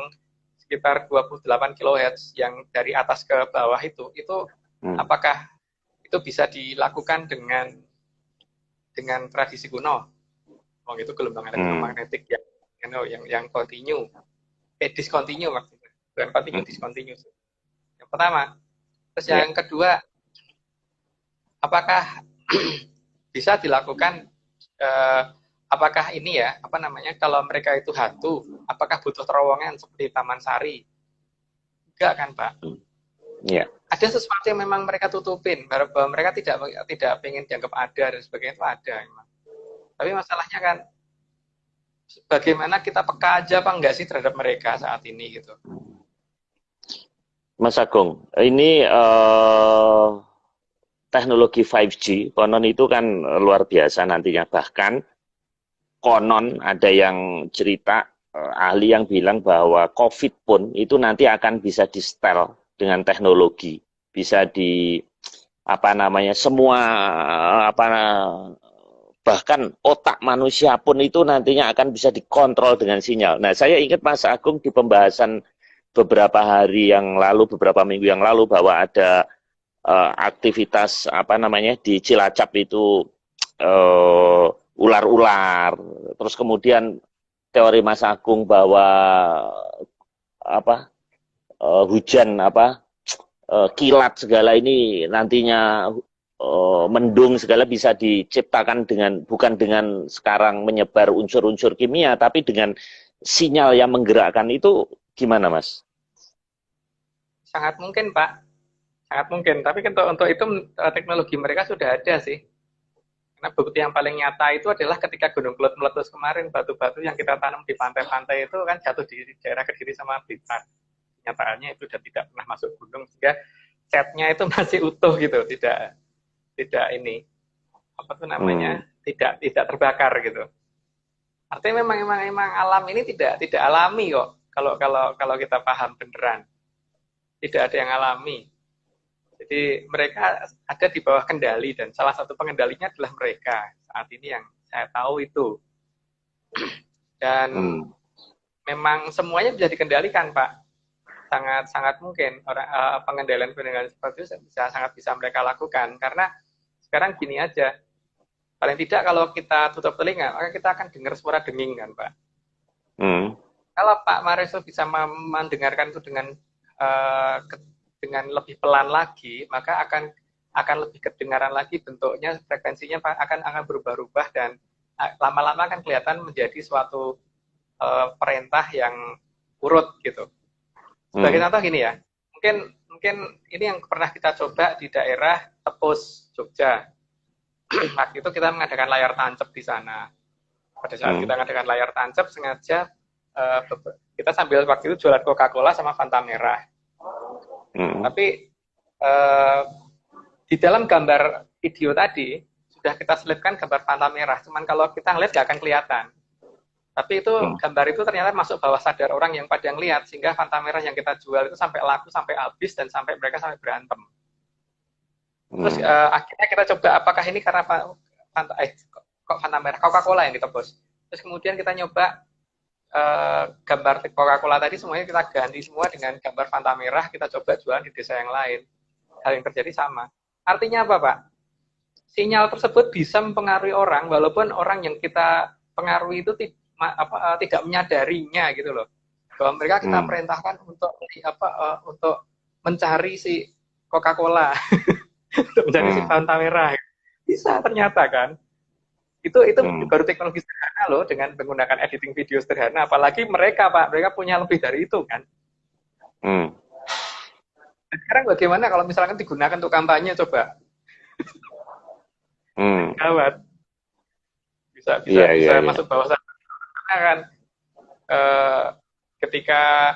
sekitar 28 kHz, yang dari atas ke bawah itu apakah itu bisa dilakukan dengan tradisi kuno? Itu gelombang elektromagnetik yang continue, discontinue maksudnya. Bukan continue, discontinue. Yang pertama. Terus yang kedua, apakah bisa dilakukan apakah ini ya, apa namanya, kalau mereka itu hantu, apakah butuh terowongan seperti Taman Sari? Enggak kan, Pak? Iya. Ada sesuatu yang memang mereka tutupin, bahwa mereka tidak pengen dianggap ada dan sebagainya, itu ada memang. Tapi masalahnya kan, bagaimana kita peka aja apa enggak sih terhadap mereka saat ini gitu. Mas Agung, ini teknologi 5G konon itu kan luar biasa nantinya. Bahkan konon ada yang cerita ahli yang bilang bahwa COVID pun itu nanti akan bisa di setel dengan teknologi, bisa di apa namanya semua apa bahkan otak manusia pun itu nantinya akan bisa dikontrol dengan sinyal. Nah, saya ingat Mas Agung di pembahasan beberapa hari yang lalu, beberapa minggu yang lalu bahwa ada aktivitas apa namanya di Cilacap itu ular-ular. Terus kemudian teori Mas Agung bahwa apa hujan apa kilat segala ini nantinya mendung segala bisa diciptakan dengan bukan dengan sekarang menyebar unsur-unsur kimia tapi dengan sinyal yang menggerakkan itu gimana Mas? Sangat mungkin, Pak. Sangat mungkin. Tapi untuk itu teknologi mereka sudah ada sih. Karena bukti yang paling nyata itu adalah ketika Gunung Kelut meletus kemarin, batu-batu yang kita tanam di pantai-pantai itu kan jatuh di daerah Kediri sama Blitar. Nyataannya itu sudah tidak pernah masuk gunung, sehingga setnya itu masih utuh gitu, tidak ini apa tuh namanya, tidak terbakar gitu. Artinya memang alam ini tidak alami kok. Kalau kita paham beneran, tidak ada yang alami. Jadi mereka ada di bawah kendali dan salah satu pengendalinya adalah mereka saat ini yang saya tahu itu. Dan memang semuanya bisa dikendalikan, Pak. Sangat mungkin pengendalian seperti itu sangat bisa mereka lakukan karena sekarang gini aja. Paling tidak kalau kita tutup telinga, maka kita akan dengar suara denging kan, Pak. Kalau Pak Mareso bisa mendengarkan itu dengan lebih pelan lagi, maka akan lebih kedengaran lagi bentuknya, frekuensinya akan berubah-ubah dan lama-lama akan kelihatan menjadi suatu perintah yang urut gitu. Sebagai contoh gini ya, mungkin ini yang pernah kita coba di daerah Tepus, Jogja. Waktu itu kita mengadakan layar tancap di sana. Pada saat kita mengadakan layar tancap, sengaja kita sambil waktu itu jualan Coca-Cola sama Fanta merah. Tapi di dalam gambar video tadi sudah kita selipkan gambar Fanta merah. Cuman kalau kita ngeliat nggak akan kelihatan. Tapi itu gambar itu ternyata masuk bawah sadar orang yang pada ngeliat, sehingga Fanta merah yang kita jual itu sampai laku, sampai habis, dan sampai mereka sampai berantem. Terus akhirnya kita coba apakah ini karena Fanta merah, Coca-Cola yang ditebus. Terus kemudian kita nyoba gambar Coca-Cola tadi semuanya kita ganti semua dengan gambar Fanta merah, kita coba jualan di desa yang lain. Hal yang terjadi sama. Artinya apa, Pak? Sinyal tersebut bisa mempengaruhi orang, walaupun orang yang kita pengaruhi itu tidak menyadarinya gitu loh. Bahwa mereka kita perintahkan untuk mencari si Coca-Cola, untuk mencari si Fanta merah. Bisa ternyata kan. Itu baru teknologi sederhana loh, dengan menggunakan editing video sederhana. Apalagi mereka, Pak, mereka punya lebih dari itu kan. Sekarang bagaimana kalau misalkan digunakan untuk kampanye, coba? Gawat. Bisa masuk bawah sana kan. Ketika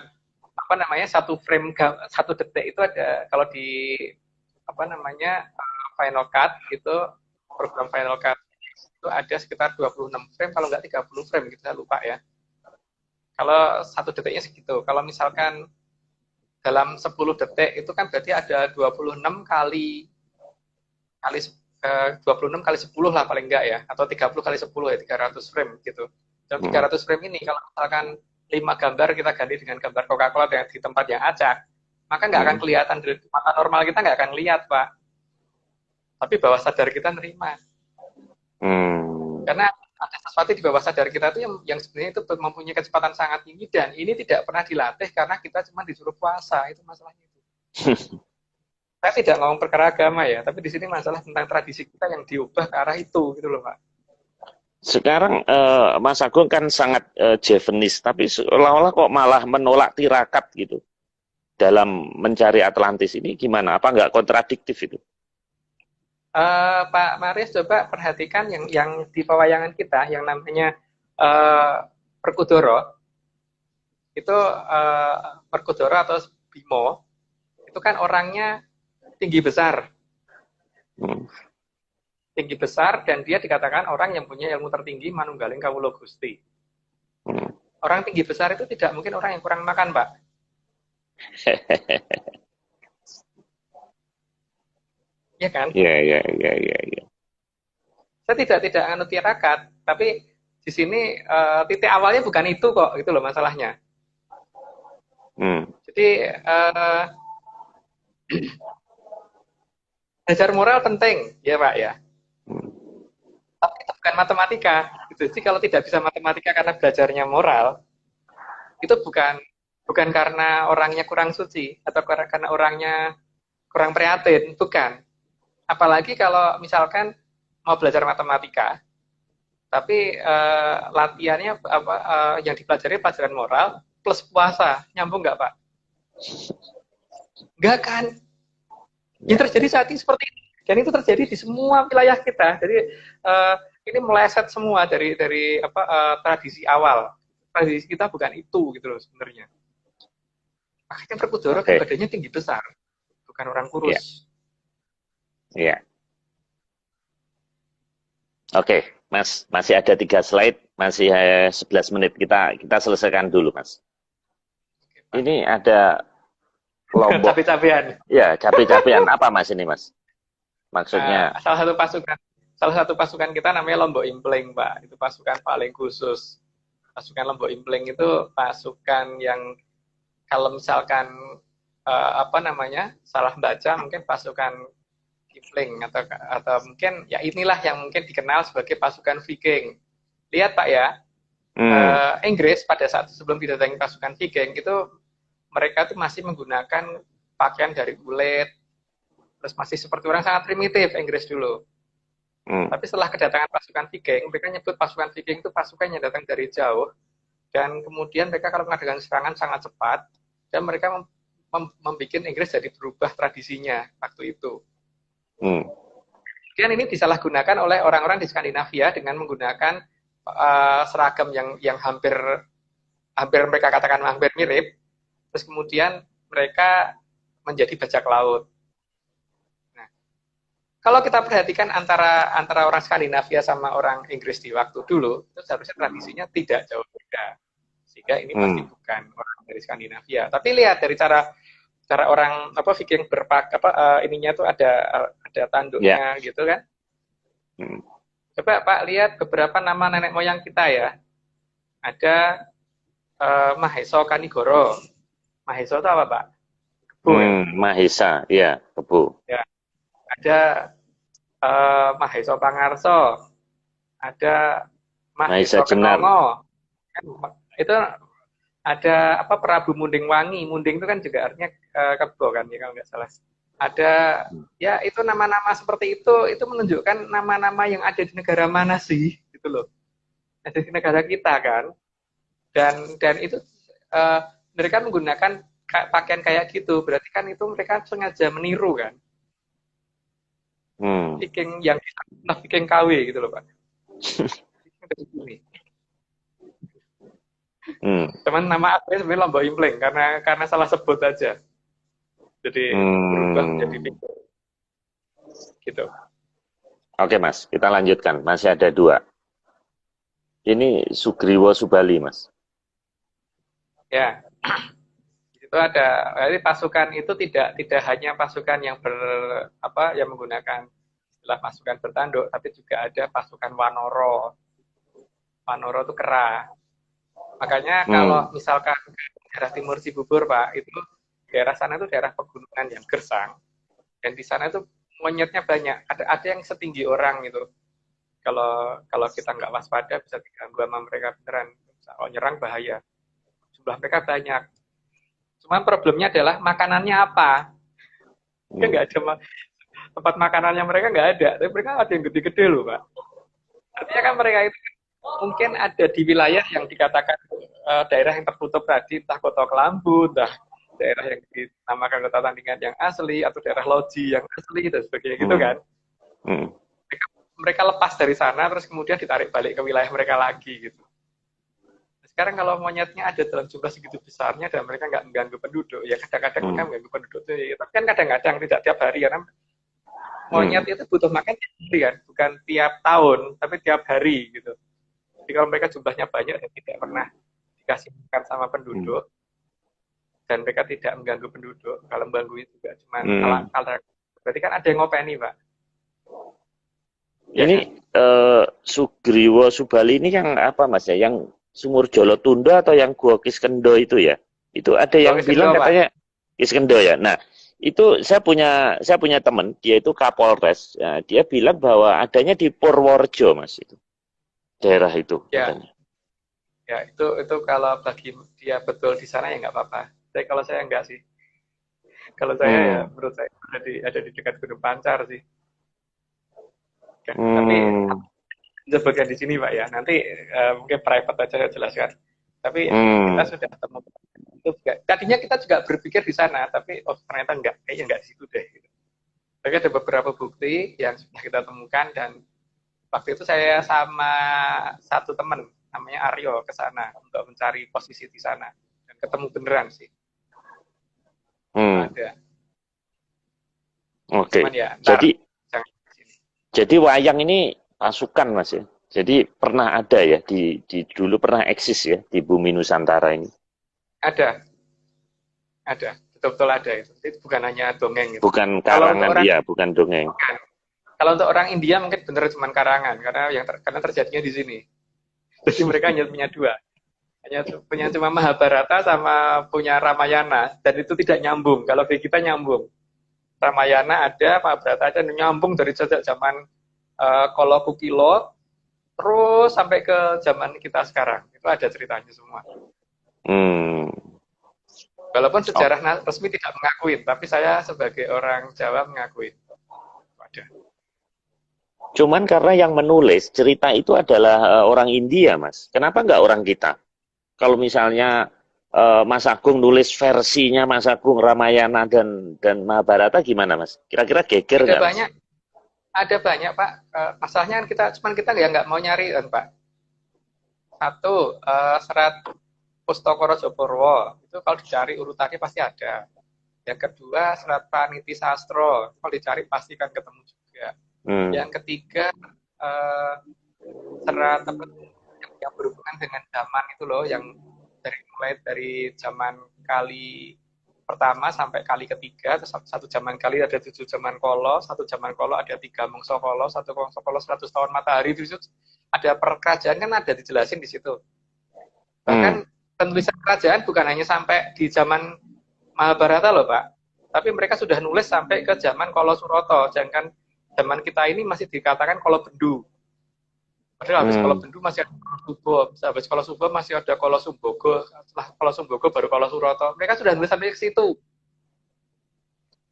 apa namanya, satu frame 1 detik itu ada, kalau di apa namanya Final Cut itu, program Final Cut itu ada sekitar 26 frame, kalau nggak 30 frame gitu, saya lupa ya. Kalau 1 detiknya segitu. Kalau misalkan dalam 10 detik itu kan berarti ada 26 kali 10 lah paling enggak ya, atau 30 kali 10 ya, 300 frame gitu. Dalam 300 frame ini kalau misalkan 5 gambar kita ganti dengan gambar Coca-Cola di tempat yang acak, maka nggak akan kelihatan, dari mata normal kita nggak akan lihat, Pak. Tapi bawah sadar kita nerima. Karena ada sesuatu di bawah sadar kita itu yang sebenarnya itu mempunyai kecepatan sangat tinggi, dan ini tidak pernah dilatih karena kita cuma disuruh puasa, itu masalahnya itu. Saya tidak ngomong perkara agama ya, tapi di sini masalah tentang tradisi kita yang diubah ke arah itu gitu loh, Pak. Sekarang Mas Agung kan sangat Javanese, tapi seolah-olah kok malah menolak tirakat gitu dalam mencari Atlantis ini gimana? Apa nggak kontradiktif itu? Pak Maris coba perhatikan yang di pewayangan kita yang namanya uh, Perkudoro itu Perkudoro atau Bimo itu kan orangnya tinggi besar, Hmm. tinggi besar dan dia dikatakan orang yang punya ilmu tertinggi manunggaling kawula Gusti. Hmm. Orang tinggi besar itu tidak mungkin orang yang kurang makan, Pak. Iya kan? Iya, iya, iya, iya, iya. Saya tidak anut tirakat, tapi di sini titik awalnya bukan itu kok, itu loh masalahnya. Hmm. Jadi belajar moral penting, ya Pak ya. Hmm. Tapi itu bukan matematika. Gitu. Jadi kalau tidak bisa matematika karena belajarnya moral, itu bukan karena orangnya kurang suci atau karena orangnya kurang prihatin, bukan. Apalagi kalau misalkan mau belajar matematika, tapi latihannya apa yang dipelajari pelajaran moral plus puasa, nyambung nggak Pak? Nggak kan? Yang Ya. terjadi saat ini seperti itu. Dan itu terjadi di semua wilayah kita. Jadi ini meleset semua dari apa tradisi awal. Tradisi kita bukan itu gitu loh sebenarnya. Makanya Perkudoro kan Oke. badannya tinggi besar, bukan orang Ya. kurus. Ya. Oke, Mas, masih ada 3 slide, masih 11 menit. Kita selesaikan dulu, Mas. Oke, Pak. Ini ada kelompok, Cabe-cabean. ya, capek-capean. Apa, Mas, ini, Mas? Maksudnya, Salah satu pasukan kita namanya Lombok Impling, Pak. Itu pasukan paling khusus. Pasukan Lombok Impling itu pasukan yang kalau misalkan apa namanya salah baca mungkin pasukan Kipling atau mungkin ya inilah yang mungkin dikenal sebagai pasukan Viking. Lihat Pak ya, hmm, Inggris pada saat sebelum didatangi pasukan Viking itu mereka tuh masih menggunakan pakaian dari kulit, terus masih seperti orang sangat primitif Inggris dulu. hmm, Tapi setelah kedatangan pasukan Viking, mereka nyebut pasukan Viking itu pasukan yang datang dari jauh dan kemudian mereka kalau mengadakan serangan sangat cepat dan mereka membuat Inggris jadi berubah tradisinya waktu itu. hmm, Kemudian ini disalahgunakan oleh orang-orang di Skandinavia dengan menggunakan seragam yang hampir mereka katakan hampir mirip. Terus kemudian mereka menjadi bajak laut. Nah, kalau kita perhatikan antara orang Skandinavia sama orang Inggris di waktu dulu, itu seharusnya tradisinya tidak jauh beda. Sehingga ini pasti hmm. bukan orang dari Skandinavia. Tapi lihat dari cara orang apa Viking ininya tuh ada Ya. tanduknya gitu kan. Hmm. Coba Pak lihat beberapa nama nenek moyang kita ya. Ada Maheso Kanigoro. Maheso itu apa Pak? Kebo ya. Mahesa, ya, Kebo. Ya. Ada Maheso Pangarso. Ada Mahesa Maheso Jenar. Kenongo. Itu ada apa Prabu Munding Wangi. Munding itu kan juga artinya kebo kan ya kalau nggak salah. Ada ya itu nama-nama seperti itu menunjukkan nama-nama yang ada di negara mana sih gitu loh. Ada di negara kita kan. Dan itu mereka menggunakan pakaian kayak gitu. Berarti kan itu mereka sengaja meniru kan. Hmm. Viking yang Viking KW gitu loh Pak. Hmm. Cuman nama aslinya sebenarnya Lombok Impling karena salah sebut aja. Jadi berubah menjadi Hmm. Viking gitu. Oke, Mas, kita lanjutkan. Masih ada 2. Ini Sugriwo Subali, Mas. Ya, itu ada. Jadi pasukan itu tidak hanya pasukan yang yang menggunakan istilah pasukan bertanduk, tapi juga ada pasukan Wanoro. Wanoro itu kera. Makanya Hmm. kalau misalkan daerah timur Cibubur, Pak, itu daerah sana itu daerah pegunungan yang gersang. Dan di sana itu monyetnya banyak. Ada yang setinggi orang gitu. Kalau kita nggak waspada bisa diganggu sama mereka beneran. Kalau nyerang bahaya. Jumlah mereka banyak. Cuman problemnya adalah makanannya apa? Mereka nggak ada tempat makanannya mereka nggak ada. Tapi mereka ada yang gede-gede loh, Pak. Artinya kan mereka itu mungkin ada di wilayah yang dikatakan daerah yang tertutup tadi, entah Kota Kelambu, entah daerah yang dinamakan kota tandingan yang asli, atau daerah loji yang asli, dan sebagainya gitu kan. Mereka lepas dari sana, terus kemudian ditarik balik ke wilayah mereka lagi gitu. Sekarang kalau monyetnya ada dalam jumlah segitu besarnya dan mereka nggak mengganggu penduduk, ya kadang-kadang mereka mengganggu penduduk tuh, ya. Tapi kan kadang-kadang tidak tiap hari, karena monyet itu butuh makan tiap hari kan, bukan tiap tahun, tapi tiap hari gitu. Jadi kalau mereka jumlahnya banyak dan tidak pernah dikasih makan sama penduduk, dan mereka tidak mengganggu penduduk, kalau mengganggu itu juga cuma kalau berarti kan ada yang ngopeni, Pak. Ini Sugriwo Subali ini yang apa Mas ya? Yang Sumur Jolo Tunda atau yang Gua Kiskendo itu ya? Itu ada yang bilang katanya Kiskendo ya. Nah, itu saya punya teman, dia itu Kapolres. Ya, dia bilang bahwa adanya di Purworejo, Mas, itu. Daerah itu ya. Katanya. Ya, itu kalau bagi dia betul di sana ya nggak apa-apa. Tapi kalau saya enggak sih. Kalau saya ya menurut saya ada di dekat Gunung Pancar sih. Tapi sebutkan di sini Pak ya. Nanti mungkin private aja saya jelaskan. Tapi kita sudah temukan itu juga. Tadinya kita juga berpikir di sana, tapi ternyata enggak. Kayaknya enggak di situ deh. Gitu. Tapi ada beberapa bukti yang sudah kita temukan, dan waktu itu saya sama satu teman namanya Aryo ke sana untuk mencari posisi di sana, dan ketemu beneran sih. Ada. Oke. Ya, jadi wayang ini pasukan Mas ya. Jadi pernah ada ya dulu pernah eksis ya di bumi Nusantara ini. Ada, betul-betul ada itu. Itu bukan hanya dongeng. Gitu. Bukan karangan dia, bukan dongeng. Bukan. Kalau untuk orang India mungkin benar cuma karangan, karena terjadinya di sini. Jadi mereka hanya punya dua, hanya punya cuma Mahabharata sama punya Ramayana, dan itu tidak nyambung. Kalau di kita nyambung. Ramayana ada, Mahabharata ada, nyambung dari sejak zaman Kolo Kukilo, terus sampai ke zaman kita sekarang. Itu ada ceritanya semua. Walaupun sejarah resmi tidak mengakui, tapi saya sebagai orang Jawa mengakui. Ada. Cuman karena yang menulis cerita itu adalah orang India, Mas. Kenapa nggak orang kita? Kalau misalnya Mas Agung nulis versinya Mas Agung Ramayana dan Mahabharata gimana, Mas? Kira-kira geger nggak? Ada banyak, Pak. Masalahnya kan kita nggak mau nyari kan, Pak. Satu, serat Pustaka Raja Purwa itu kalau dicari urutannya pasti ada. Yang kedua, serat Praniti Sastro, kalau dicari pasti kan ketemu juga. Yang ketiga, serat yang berhubungan dengan zaman itu loh, yang mulai dari zaman Kali pertama sampai Kali ketiga, satu zaman Kali ada 7 zaman Kolo, satu zaman Kolo ada 3 mangsa Kolo, satu mangsa Kolo 100 tahun matahari, itu ada perkerajaan kan ada dijelasin di situ. Bahkan penulisan kerajaan bukan hanya sampai di zaman Mahabharata loh Pak, tapi mereka sudah nulis sampai ke zaman Kolo Suroto, jangan zaman kita ini masih dikatakan Kolo Bendu. Padahal habis Kolo Bendu masih ada Kolo Subo, habis Kolo Subo masih ada Kolo Sumbogo, setelah Kolo Sumbogo baru Kolo Suroto. Mereka sudah nulis sampai ke situ.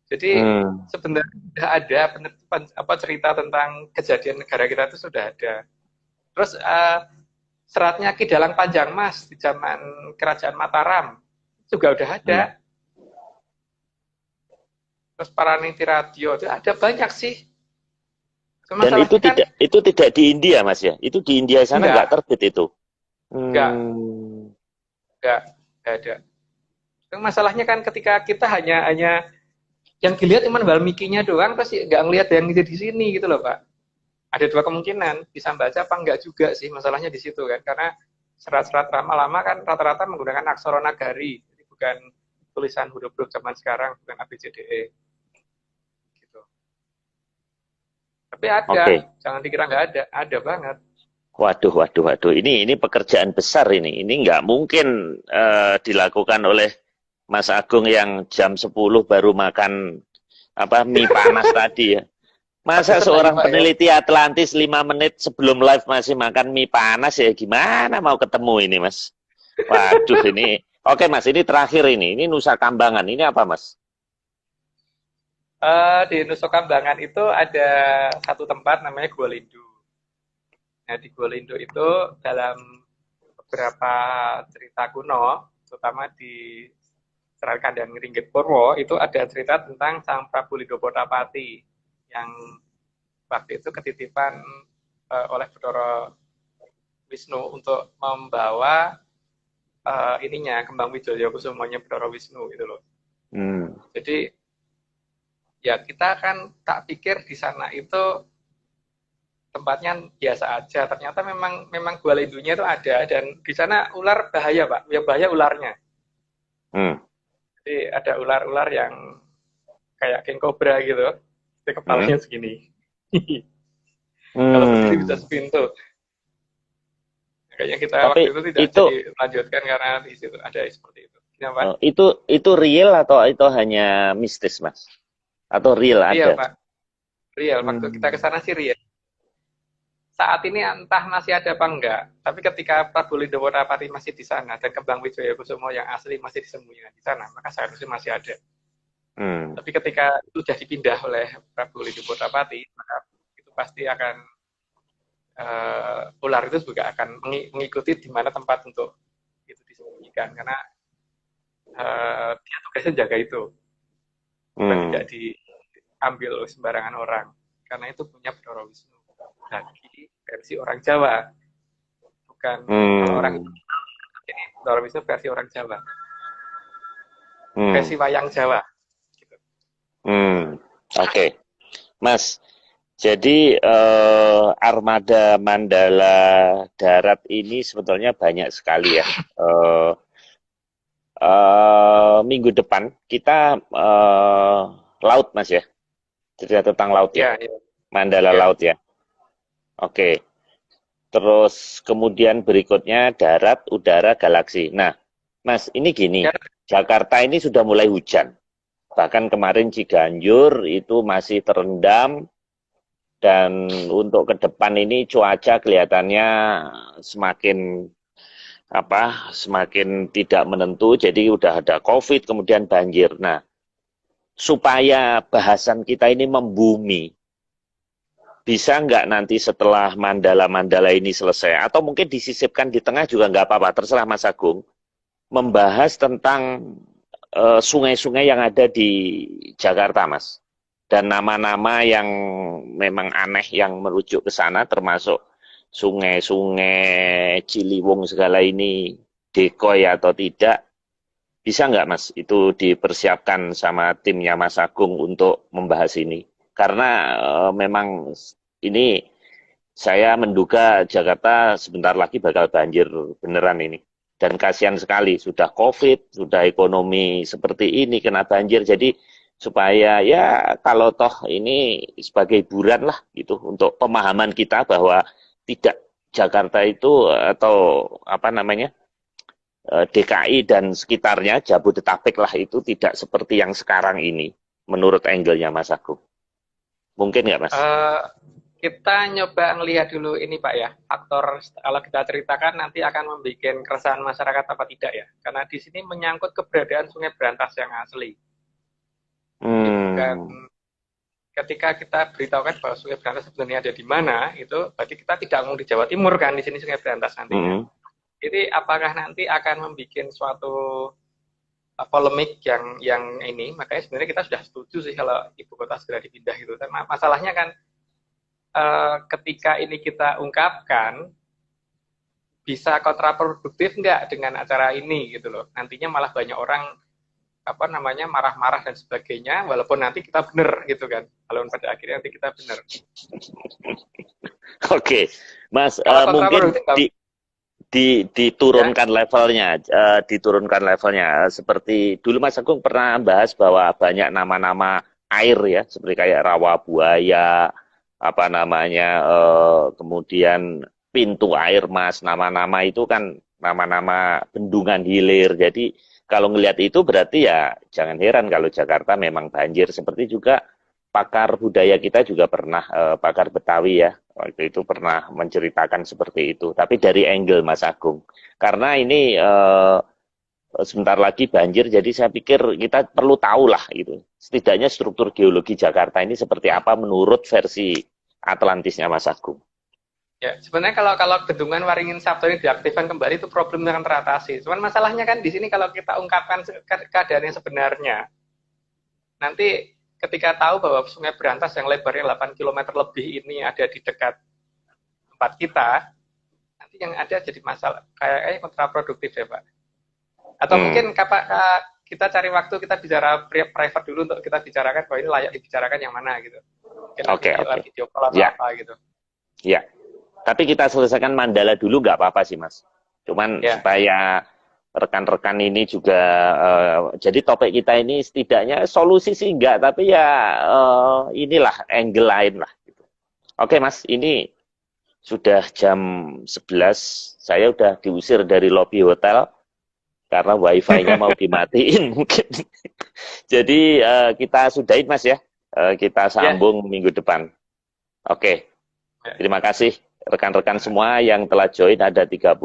Jadi sebenarnya sudah ada cerita tentang kejadian negara kita itu sudah ada. Terus seratnya Ki Dalang Panjang Mas di zaman Kerajaan Mataram juga udah ada. Terus Paraniti Radio itu ada banyak sih. Dan itu tidak di India Mas ya? Itu di India sana nggak terbit itu? Nggak ada. Masalahnya kan ketika kita hanya yang dilihat cuma Walmiki-nya doang, pasti nggak ngelihat yang di sini gitu loh Pak. Ada dua kemungkinan, bisa baca apa enggak juga sih, masalahnya di situ kan. Karena serat-serat lama-lama kan rata-rata menggunakan aksara nagari, jadi bukan tulisan huruf-huruf zaman sekarang, bukan ABCDE. Tapi ada, jangan dikira nggak ada banget. Waduh. Ini pekerjaan besar ini. Ini nggak mungkin dilakukan oleh Mas Agung yang jam 10 baru makan mie panas tadi ya. Masa seorang peneliti Atlantis 5 menit sebelum live masih makan mie panas ya, gimana mau ketemu ini Mas? Waduh ini. Oke Mas, ini terakhir ini Nusa Kambangan. Ini apa Mas? Di Nusa Kambangan itu ada satu tempat namanya Gua Lindu. Nah, di Golindo itu dalam beberapa cerita kuno, terutama di Serat Kandang Ringgit Purwo, itu ada cerita tentang Sang Prabu Lidopotapati yang waktu itu ketitipan oleh Bathara Wisnu untuk membawa ininya Kembang Wijaya Kusumanya Bathara Wisnu gitu loh. Jadi ya kita kan tak pikir di sana itu tempatnya biasa aja. Ternyata memang gua lindunya itu ada dan di sana ular bahaya, Pak. Yang bahaya ularnya. Jadi ada ular-ular yang kayak king cobra gitu. Jadi kepalanya segini. Kalau berdiri bisa sepintu. Kayaknya kita Tapi waktu itu tidak jadi lanjutkan karena di situ ada seperti itu. Kenapa? Itu real atau itu hanya mistis, Mas? Atau real Real, ada? Pak. Real. Waktu kita ke sana sih real. Saat ini entah masih ada apa enggak, tapi ketika Prabu Lidopotapati masih di sana dan Kembang Wijaya Kusumo yang asli masih disembunyikan di sana, maka seharusnya masih ada. Tapi ketika itu sudah dipindah oleh Prabu Lidopotapati, maka itu pasti akan ular itu juga akan mengikuti di mana tempat untuk itu disembunyikan, karena dia tugasnya jaga itu, tidak diambil oleh sembarangan orang, karena itu punya Bathara Wisnu. Lagi versi orang Jawa, bukan kalau orang ini Bathara Wisnu versi orang Jawa, versi wayang Jawa. Gitu. Oke. Mas, jadi armada Mandala Darat ini sebetulnya banyak sekali ya. Minggu depan kita laut, Mas ya, cerita tentang laut ya, Mandala Laut ya. Oke. Terus kemudian berikutnya darat, udara, galaksi. Nah, Mas, ini gini, Jakarta ini sudah mulai hujan. Bahkan kemarin Ciganjur itu masih terendam, dan untuk ke depan ini cuaca kelihatannya semakin tidak menentu, jadi udah ada COVID, kemudian banjir. Nah, supaya bahasan kita ini membumi, bisa nggak nanti setelah Mandala ini selesai, atau mungkin disisipkan di tengah juga nggak apa-apa, terserah Mas Agung, membahas tentang sungai-sungai yang ada di Jakarta, Mas. Dan nama-nama yang memang aneh yang merujuk ke sana, termasuk sungai-sungai Ciliwung segala ini, decoy atau tidak, bisa nggak Mas itu dipersiapkan sama timnya Mas Agung untuk membahas ini? Karena memang ini saya menduga Jakarta sebentar lagi bakal banjir beneran ini. Dan kasihan sekali, sudah COVID, sudah ekonomi seperti ini, kena banjir. Jadi supaya ya kalau toh ini sebagai hiburan lah gitu, untuk pemahaman kita bahwa tidak Jakarta itu atau DKI dan sekitarnya, Jabodetabek lah, itu tidak seperti yang sekarang ini, menurut angle-nya Mas Agung. Mungkin nggak, Mas? Kita nyoba ngelihat dulu ini, Pak ya, faktor kalau kita ceritakan nanti akan membuat keresahan masyarakat apa tidak ya, karena di sini menyangkut keberadaan Sungai Berantas yang asli. Dan ketika kita beritahukan bahwa Sungai Berantas sebenarnya ada di mana, itu berarti kita tidak ngomong di Jawa Timur kan, di sini Sungai Berantas nantinya. Jadi apakah nanti akan membuat suatu polemik yang ini, makanya sebenarnya kita sudah setuju sih kalau ibu kota segera dipindah gitu. Tapi masalahnya kan ketika ini kita ungkapkan, bisa kontraproduktif nggak dengan acara ini gitu loh. Nantinya malah banyak orang marah-marah dan sebagainya, walaupun nanti kita benar gitu kan. Walaupun pada akhirnya nanti kita benar. Oke, Mas, mungkin diturunkan levelnya, seperti dulu Mas Agung pernah bahas bahwa banyak nama-nama air ya, seperti kayak rawa buaya, kemudian pintu air Mas, nama-nama itu kan nama-nama bendungan hilir. Jadi kalau ngelihat itu berarti ya jangan heran kalau Jakarta memang banjir. Seperti juga pakar budaya kita juga pernah, pakar Betawi ya, waktu itu pernah menceritakan seperti itu. Tapi dari angle Mas Agung, karena ini sebentar lagi banjir, jadi saya pikir kita perlu tahu lah gitu. Setidaknya struktur geologi Jakarta ini seperti apa menurut versi Atlantisnya Mas Agung. Ya, sebenarnya kalau bendungan Waringin Sabto ini diaktifkan kembali itu problemnya akan teratasi. Cuman masalahnya kan di sini kalau kita ungkapkan keadaan yang sebenarnya, nanti ketika tahu bahwa Sungai Berantas yang lebarnya 8 km lebih ini ada di dekat tempat kita, nanti yang ada jadi masalah kayak kontraproduktif ya Pak. Atau mungkin kita cari waktu kita bicara private dulu untuk kita bicarakan bahwa ini layak dibicarakan yang mana gitu. Oke. Video call atau Ya. apa gitu. Ya. Tapi kita selesaikan Mandala dulu nggak apa-apa sih Mas. Cuman supaya rekan-rekan ini juga jadi topik kita ini setidaknya solusi sih enggak, tapi ya inilah angle lain lah gitu. Oke Mas, ini sudah jam 11, saya udah diusir dari lobi hotel karena wifi-nya mau dimatiin mungkin. Jadi kita sudahin Mas ya. Kita sambung minggu depan. Oke. Terima kasih rekan-rekan semua yang telah join, ada 35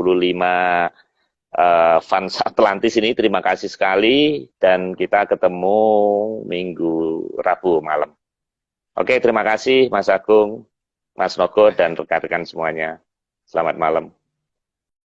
fans Atlantis ini, terima kasih sekali, dan kita ketemu minggu Rabu malam. Oke, terima kasih Mas Agung, Mas Nogo, dan rekan-rekan semuanya. Selamat malam.